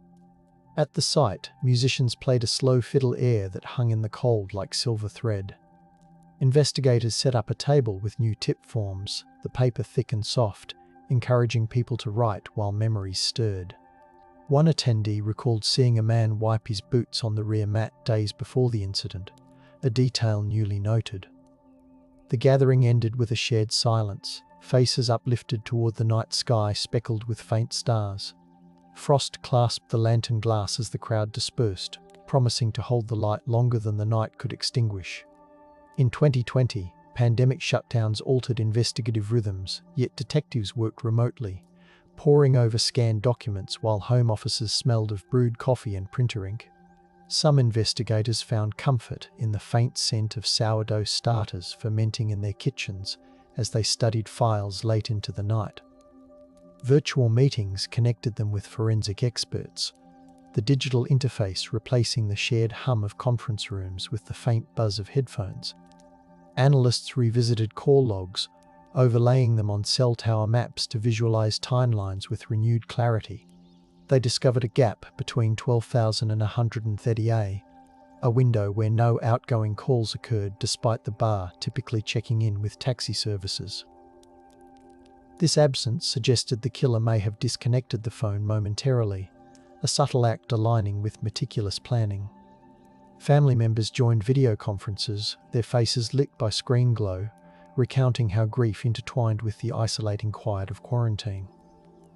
At the site, musicians played a slow fiddle air that hung in the cold like silver thread. Investigators set up a table with new tip forms, the paper thick and soft, encouraging people to write while memories stirred. One attendee recalled seeing a man wipe his boots on the rear mat days before the incident, a detail newly noted. The gathering ended with a shared silence, faces uplifted toward the night sky speckled with faint stars. Frost clasped the lantern glass as the crowd dispersed, promising to hold the light longer than the night could extinguish. In 2020, pandemic shutdowns altered investigative rhythms, yet detectives worked remotely, poring over scanned documents while home offices smelled of brewed coffee and printer ink. Some investigators found comfort in the faint scent of sourdough starters fermenting in their kitchens as they studied files late into the night. Virtual meetings connected them with forensic experts, the digital interface replacing the shared hum of conference rooms with the faint buzz of headphones. Analysts revisited call logs, overlaying them on cell tower maps to visualize timelines with renewed clarity. They discovered a gap between 12,000 and 130A, a window where no outgoing calls occurred despite the bar typically checking in with taxi services. This absence suggested the killer may have disconnected the phone momentarily, a subtle act aligning with meticulous planning. Family members joined video conferences, their faces lit by screen glow, recounting how grief intertwined with the isolating quiet of quarantine.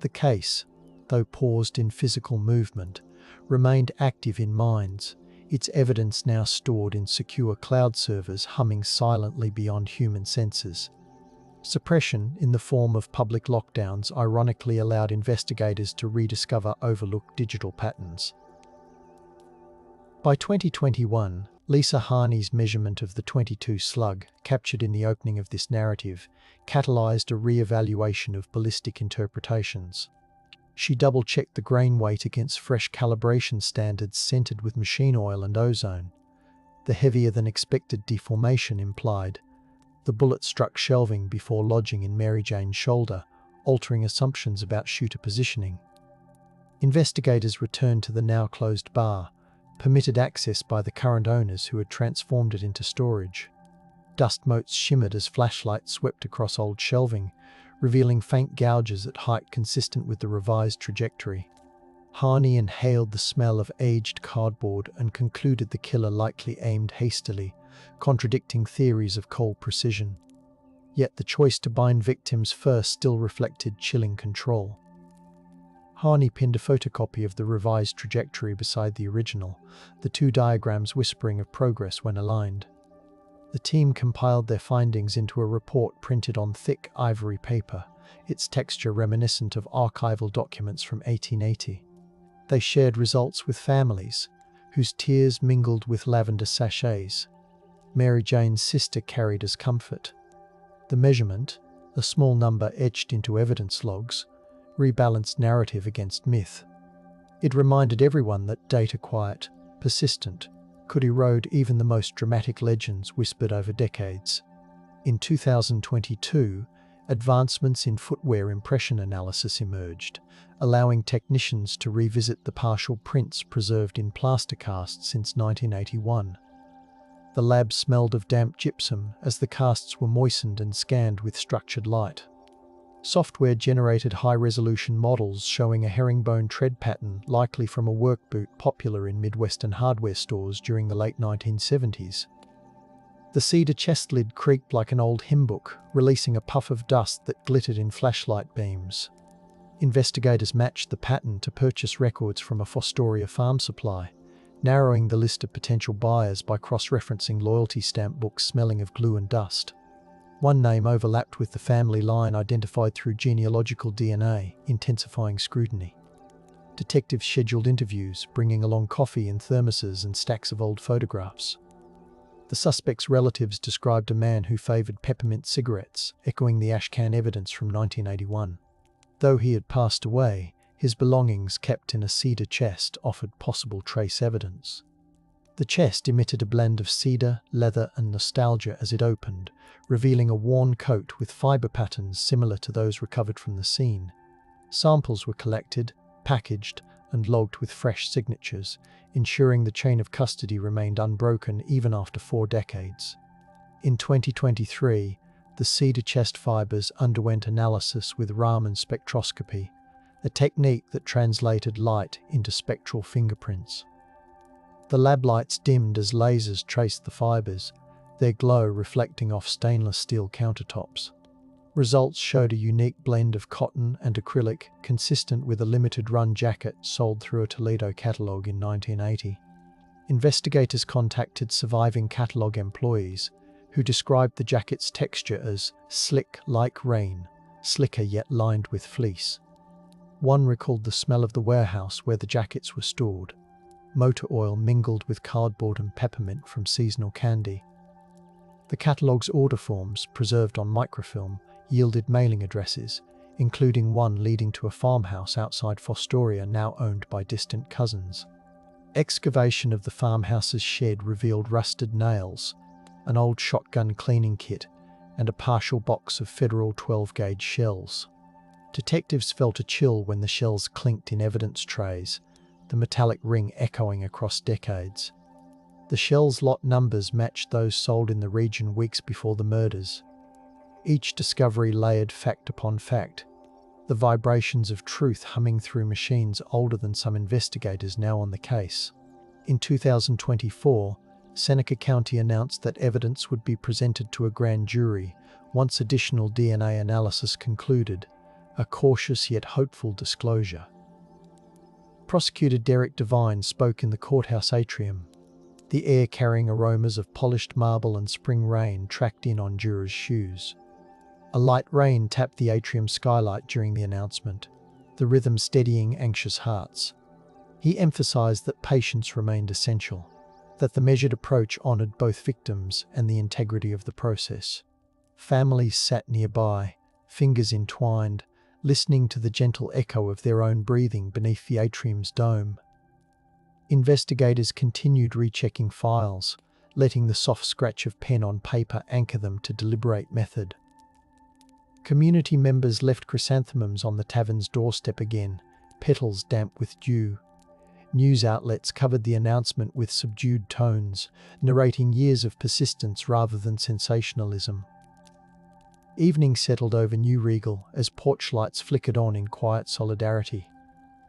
The case, though paused in physical movement, remained active in minds, its evidence now stored in secure cloud servers humming silently beyond human senses. Suppression, in the form of public lockdowns, ironically allowed investigators to rediscover overlooked digital patterns. By 2021, Lisa Harney's measurement of the 22 slug, captured in the opening of this narrative, catalyzed a re-evaluation of ballistic interpretations. She double-checked the grain weight against fresh calibration standards scented with machine oil and ozone. The heavier-than-expected deformation implied the bullet struck shelving before lodging in Mary Jane's shoulder, altering assumptions about shooter positioning. Investigators returned to the now-closed bar, permitted access by the current owners who had transformed it into storage. Dust motes shimmered as flashlights swept across old shelving, revealing faint gouges at height consistent with the revised trajectory. Harney inhaled the smell of aged cardboard and concluded the killer likely aimed hastily, contradicting theories of cold precision. Yet the choice to bind victims first still reflected chilling control. Harney pinned a photocopy of the revised trajectory beside the original, the two diagrams whispering of progress when aligned. The team compiled their findings into a report printed on thick ivory paper, its texture reminiscent of archival documents from 1880. They shared results with families, whose tears mingled with lavender sachets. Mary Jane's sister carried as comfort. The measurement, a small number etched into evidence logs, rebalanced narrative against myth. It reminded everyone that data quiet, persistent, could erode even the most dramatic legends whispered over decades. In 2022, advancements in footwear impression analysis emerged, allowing technicians to revisit the partial prints preserved in plaster casts since 1981. The lab smelled of damp gypsum as the casts were moistened and scanned with structured light. Software generated high-resolution models showing a herringbone tread pattern likely from a work boot popular in Midwestern hardware stores during the late 1970s. The cedar chest lid creaked like an old hymn book, releasing a puff of dust that glittered in flashlight beams. Investigators matched the pattern to purchase records from a Fostoria farm supply, narrowing the list of potential buyers by cross-referencing loyalty stamp books smelling of glue and dust. One name overlapped with the family line identified through genealogical DNA, intensifying scrutiny. Detectives scheduled interviews, bringing along coffee in thermoses and stacks of old photographs. The suspect's relatives described a man who favoured peppermint cigarettes, echoing the ashcan evidence from 1981. Though he had passed away, his belongings kept in a cedar chest offered possible trace evidence. The chest emitted a blend of cedar, leather and nostalgia as it opened, revealing a worn coat with fibre patterns similar to those recovered from the scene. Samples were collected, packaged and logged with fresh signatures, ensuring the chain of custody remained unbroken even after 4 decades. In 2023, the cedar chest fibres underwent analysis with Raman spectroscopy, a technique that translated light into spectral fingerprints. The lab lights dimmed as lasers traced the fibres, their glow reflecting off stainless steel countertops. Results showed a unique blend of cotton and acrylic, consistent with a limited-run jacket sold through a Toledo catalogue in 1980. Investigators contacted surviving catalogue employees, who described the jacket's texture as slick like rain, slicker yet lined with fleece. One recalled the smell of the warehouse where the jackets were stored, motor oil mingled with cardboard and peppermint from seasonal candy. The catalogue's order forms, preserved on microfilm, yielded mailing addresses, including one leading to a farmhouse outside Fostoria now owned by distant cousins. Excavation of the farmhouse's shed revealed rusted nails, an old shotgun cleaning kit, and a partial box of federal 12-gauge shells. Detectives felt a chill when the shells clinked in evidence trays, the metallic ring echoing across decades. The shells' lot numbers matched those sold in the region weeks before the murders. Each discovery layered fact upon fact, the vibrations of truth humming through machines older than some investigators now on the case. In 2024, Seneca County announced that evidence would be presented to a grand jury once additional DNA analysis concluded, a cautious yet hopeful disclosure. Prosecutor Derek Devine spoke in the courthouse atrium, the air carrying aromas of polished marble and spring rain tracked in on jurors' shoes. A light rain tapped the atrium skylight during the announcement, the rhythm steadying anxious hearts. He emphasized that patience remained essential, that the measured approach honored both victims and the integrity of the process. Families sat nearby, fingers entwined, listening to the gentle echo of their own breathing beneath the atrium's dome. Investigators continued rechecking files, letting the soft scratch of pen on paper anchor them to deliberate method. Community members left chrysanthemums on the tavern's doorstep again, petals damp with dew. News outlets covered the announcement with subdued tones, narrating years of persistence rather than sensationalism. Evening settled over New Regal as porch lights flickered on in quiet solidarity.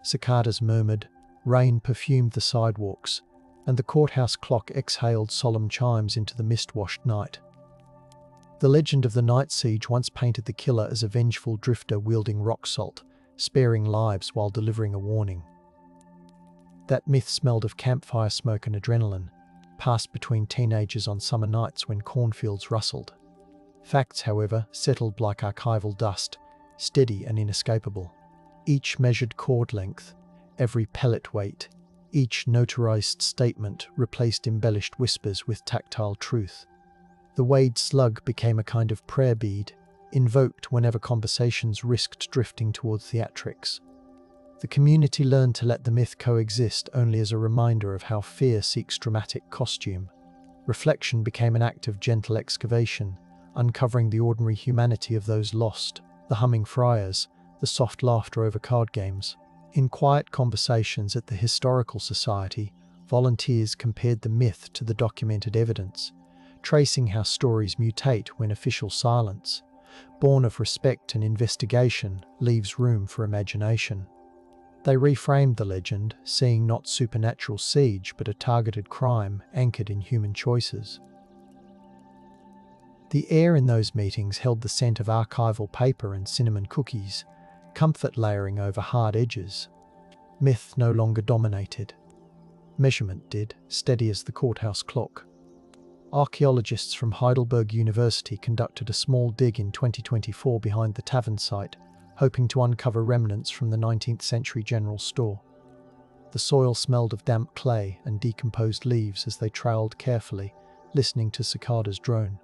Cicadas murmured, rain perfumed the sidewalks, and the courthouse clock exhaled solemn chimes into the mist-washed night. The legend of the night siege once painted the killer as a vengeful drifter wielding rock salt, sparing lives while delivering a warning. That myth smelled of campfire smoke and adrenaline, passed between teenagers on summer nights when cornfields rustled. Facts, however, settled like archival dust, steady and inescapable. Each measured cord length, every pellet weight, each notarized statement replaced embellished whispers with tactile truth. The Wade slug became a kind of prayer bead, invoked whenever conversations risked drifting toward theatrics. The community learned to let the myth coexist only as a reminder of how fear seeks dramatic costume. Reflection became an act of gentle excavation, uncovering the ordinary humanity of those lost, the humming friars, the soft laughter over card games. In quiet conversations at the Historical Society, volunteers compared the myth to the documented evidence, tracing how stories mutate when official silence, born of respect and investigation, leaves room for imagination. They reframed the legend, seeing not supernatural siege but a targeted crime anchored in human choices. The air in those meetings held the scent of archival paper and cinnamon cookies, comfort layering over hard edges. Myth no longer dominated. Measurement did, steady as the courthouse clock. Archaeologists from Heidelberg University conducted a small dig in 2024 behind the tavern site, hoping to uncover remnants from the 19th century general store. The soil smelled of damp clay and decomposed leaves as they trailed carefully, listening to cicadas drone.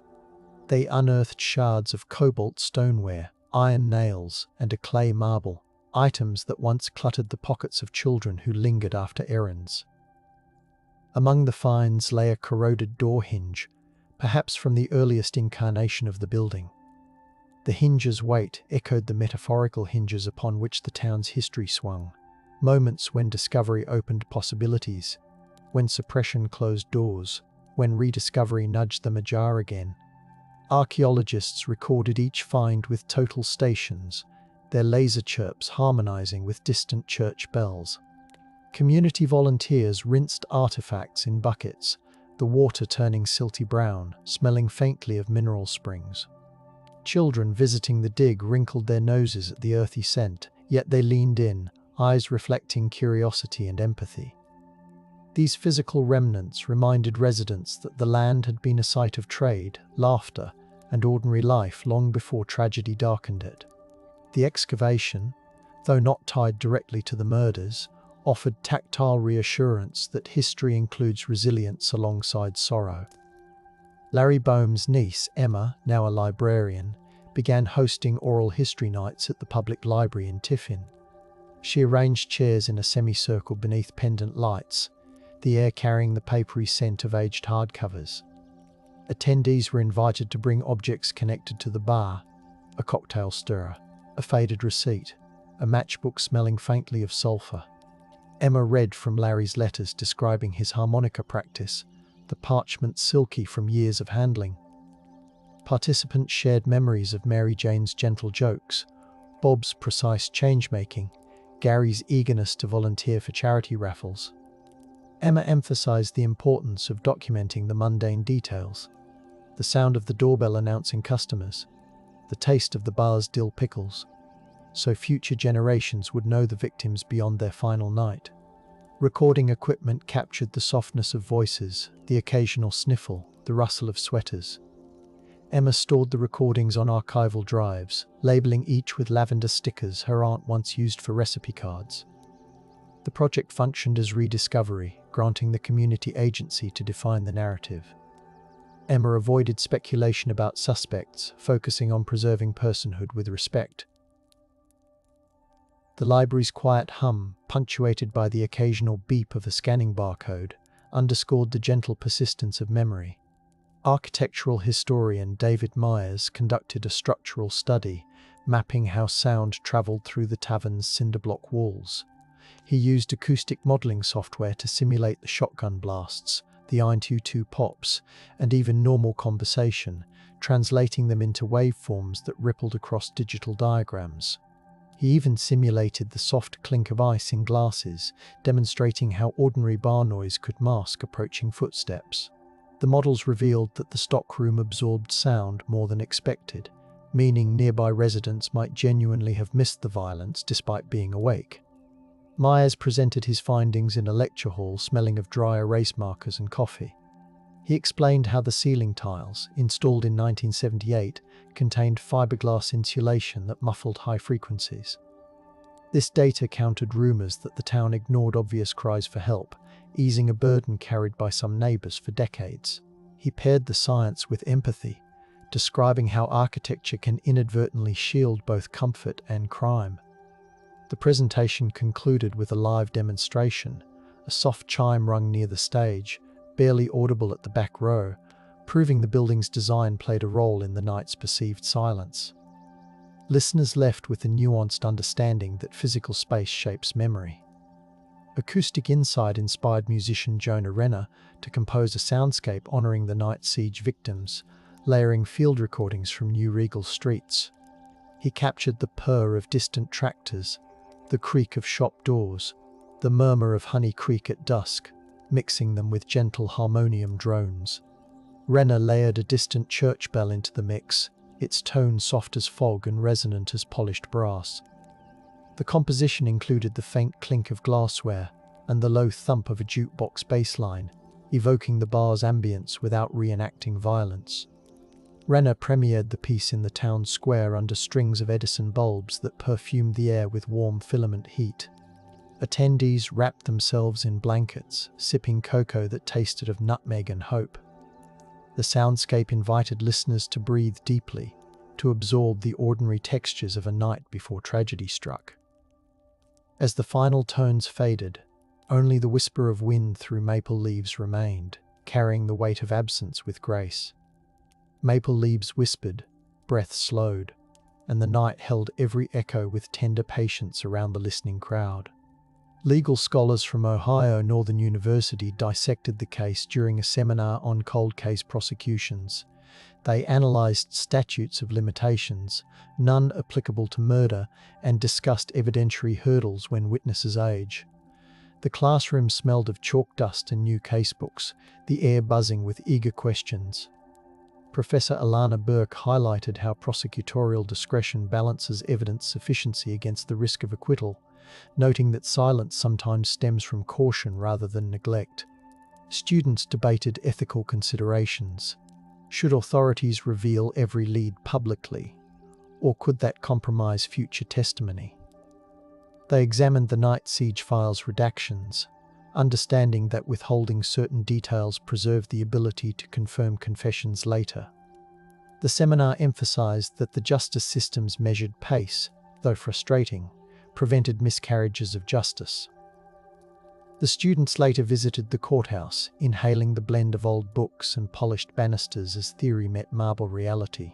They unearthed shards of cobalt stoneware, iron nails, and a clay marble, items that once cluttered the pockets of children who lingered after errands. Among the finds lay a corroded door hinge, perhaps from the earliest incarnation of the building. The hinge's weight echoed the metaphorical hinges upon which the town's history swung, moments when discovery opened possibilities, when suppression closed doors, when rediscovery nudged them ajar again. Archaeologists recorded each find with total stations, their laser chirps harmonizing with distant church bells. Community volunteers rinsed artifacts in buckets, the water turning silty brown, smelling faintly of mineral springs. Children visiting the dig wrinkled their noses at the earthy scent, yet they leaned in, eyes reflecting curiosity and empathy. These physical remnants reminded residents that the land had been a site of trade, laughter, and ordinary life long before tragedy darkened it. The excavation, though not tied directly to the murders, offered tactile reassurance that history includes resilience alongside sorrow. Larry Boehm's niece, Emma, now a librarian, began hosting oral history nights at the public library in Tiffin. She arranged chairs in a semicircle beneath pendant lights, the air carrying the papery scent of aged hardcovers. Attendees were invited to bring objects connected to the bar, a cocktail stirrer, a faded receipt, a matchbook smelling faintly of sulphur. Emma read from Larry's letters describing his harmonica practice, the parchment silky from years of handling. Participants shared memories of Mary Jane's gentle jokes, Bob's precise change-making, Gary's eagerness to volunteer for charity raffles. Emma emphasized the importance of documenting the mundane details, the sound of the doorbell announcing customers, the taste of the bar's dill pickles, so future generations would know the victims beyond their final night. Recording equipment captured the softness of voices, the occasional sniffle, the rustle of sweaters. Emma stored the recordings on archival drives, labeling each with lavender stickers her aunt once used for recipe cards. The project functioned as rediscovery, granting the community agency to define the narrative. Emma avoided speculation about suspects, focusing on preserving personhood with respect. The library's quiet hum, punctuated by the occasional beep of a scanning barcode, underscored the gentle persistence of memory. Architectural historian David Myers conducted a structural study, mapping how sound traveled through the tavern's cinderblock walls. He used acoustic modeling software to simulate the shotgun blasts, the 922 pops, and even normal conversation, translating them into waveforms that rippled across digital diagrams. He even simulated the soft clink of ice in glasses, demonstrating how ordinary bar noise could mask approaching footsteps. The models revealed that the stockroom absorbed sound more than expected, meaning nearby residents might genuinely have missed the violence despite being awake. Myers presented his findings in a lecture hall smelling of dry erase markers and coffee. He explained how the ceiling tiles, installed in 1978, contained fiberglass insulation that muffled high frequencies. This data countered rumors that the town ignored obvious cries for help, easing a burden carried by some neighbors for decades. He paired the science with empathy, describing how architecture can inadvertently shield both comfort and crime. The presentation concluded with a live demonstration, a soft chime rung near the stage, barely audible at the back row, proving the building's design played a role in the night's perceived silence. Listeners left with a nuanced understanding that physical space shapes memory. Acoustic Insight inspired musician Jonah Renner to compose a soundscape honoring the night siege victims, layering field recordings from New Regal streets. He captured the purr of distant tractors, the creak of shop doors, the murmur of Honey Creek at dusk, mixing them with gentle harmonium drones. Renner layered a distant church bell into the mix, its tone soft as fog and resonant as polished brass. The composition included the faint clink of glassware and the low thump of a jukebox bass line, evoking the bar's ambience without reenacting violence. Renner premiered the piece in the town square under strings of Edison bulbs that perfumed the air with warm filament heat. Attendees wrapped themselves in blankets, sipping cocoa that tasted of nutmeg and hope. The soundscape invited listeners to breathe deeply, to absorb the ordinary textures of a night before tragedy struck. As the final tones faded, only the whisper of wind through maple leaves remained, carrying the weight of absence with grace. Maple leaves whispered, breath slowed, and the night held every echo with tender patience around the listening crowd. Legal scholars from Ohio Northern University dissected the case during a seminar on cold case prosecutions. They analyzed statutes of limitations, none applicable to murder, and discussed evidentiary hurdles when witnesses age. The classroom smelled of chalk dust and new casebooks, the air buzzing with eager questions. Professor Alana Burke highlighted how prosecutorial discretion balances evidence sufficiency against the risk of acquittal, noting that silence sometimes stems from caution rather than neglect. Students debated ethical considerations. Should authorities reveal every lead publicly, or could that compromise future testimony? They examined the night siege file's redactions, understanding that withholding certain details preserved the ability to confirm confessions later. The seminar emphasized that the justice system's measured pace, though frustrating, prevented miscarriages of justice. The students later visited the courthouse, inhaling the blend of old books and polished banisters as theory met marble reality.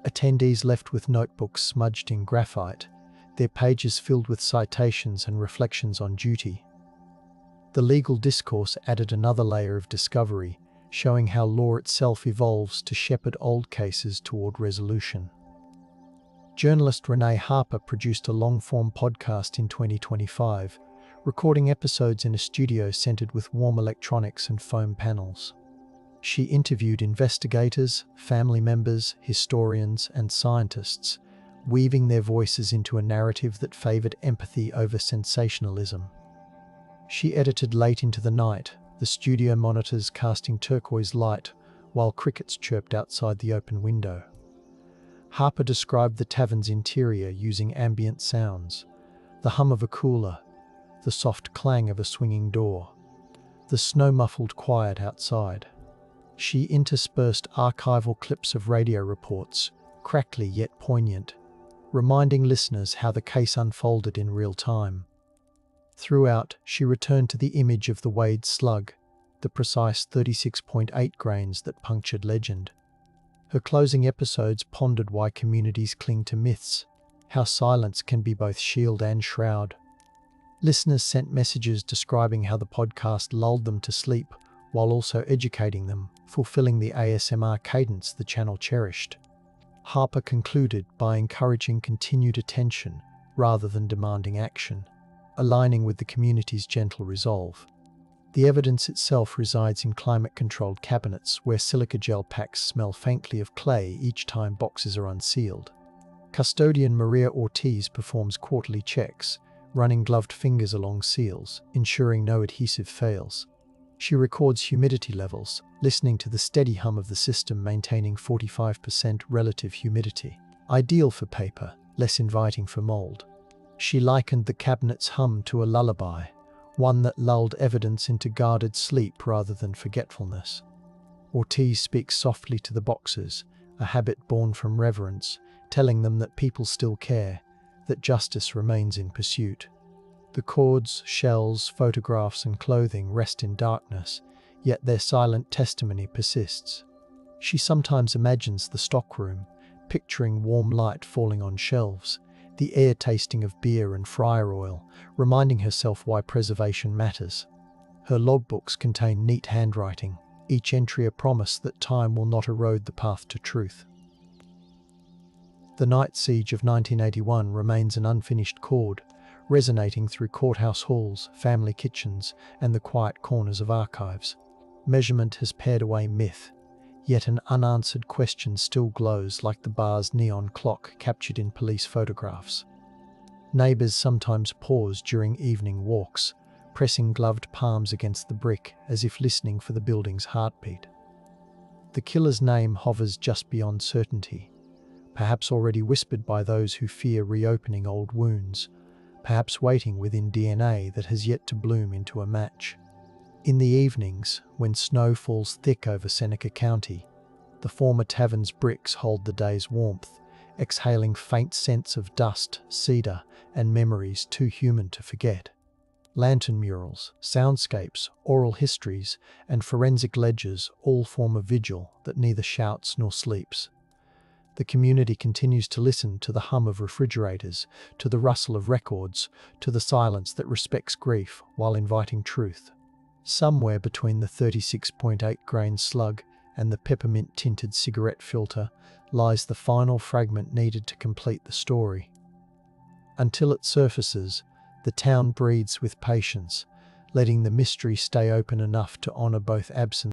Attendees left with notebooks smudged in graphite, their pages filled with citations and reflections on duty. The legal discourse added another layer of discovery, showing how law itself evolves to shepherd old cases toward resolution. Journalist Renee Harper produced a long-form podcast in 2025, recording episodes in a studio scented with warm electronics and foam panels. She interviewed investigators, family members, historians, and scientists, weaving their voices into a narrative that favored empathy over sensationalism. She edited late into the night, the studio monitors casting turquoise light while crickets chirped outside the open window. Harper described the tavern's interior using ambient sounds, the hum of a cooler, the soft clang of a swinging door, the snow-muffled quiet outside. She interspersed archival clips of radio reports, crackly yet poignant, reminding listeners how the case unfolded in real time. Throughout, she returned to the image of the Wade slug, the precise 36.8 grains that punctured legend. Her closing episodes pondered why communities cling to myths, how silence can be both shield and shroud. Listeners sent messages describing how the podcast lulled them to sleep while also educating them, fulfilling the ASMR cadence the channel cherished. Harper concluded by encouraging continued attention rather than demanding action, aligning with the community's gentle resolve. The evidence itself resides in climate-controlled cabinets where silica gel packs smell faintly of clay each time boxes are unsealed. Custodian Maria Ortiz performs quarterly checks, running gloved fingers along seals, ensuring no adhesive fails. She records humidity levels, listening to the steady hum of the system maintaining 45% relative humidity. Ideal for paper, less inviting for mold. She likened the cabinet's hum to a lullaby, one that lulled evidence into guarded sleep rather than forgetfulness. Ortiz speaks softly to the boxes, a habit born from reverence, telling them that people still care, that justice remains in pursuit. The cords, shells, photographs, and clothing rest in darkness, yet their silent testimony persists. She sometimes imagines the stockroom, picturing warm light falling on shelves, the air tasting of beer and fryer oil, reminding herself why preservation matters. Her logbooks contain neat handwriting, each entry a promise that time will not erode the path to truth. The night siege of 1981 remains an unfinished chord, resonating through courthouse halls, family kitchens, and the quiet corners of archives. Measurement has pared away myth, yet an unanswered question still glows like the bar's neon clock captured in police photographs. Neighbours sometimes pause during evening walks, pressing gloved palms against the brick as if listening for the building's heartbeat. The killer's name hovers just beyond certainty, perhaps already whispered by those who fear reopening old wounds, perhaps waiting within DNA that has yet to bloom into a match. In the evenings, when snow falls thick over Seneca County, the former tavern's bricks hold the day's warmth, exhaling faint scents of dust, cedar, and memories too human to forget. Lantern murals, soundscapes, oral histories, and forensic ledgers all form a vigil that neither shouts nor sleeps. The community continues to listen to the hum of refrigerators, to the rustle of records, to the silence that respects grief while inviting truth. Somewhere between the 36.8 grain slug and the peppermint-tinted cigarette filter lies the final fragment needed to complete the story. Until it surfaces, the town breathes with patience, letting the mystery stay open enough to honor both absence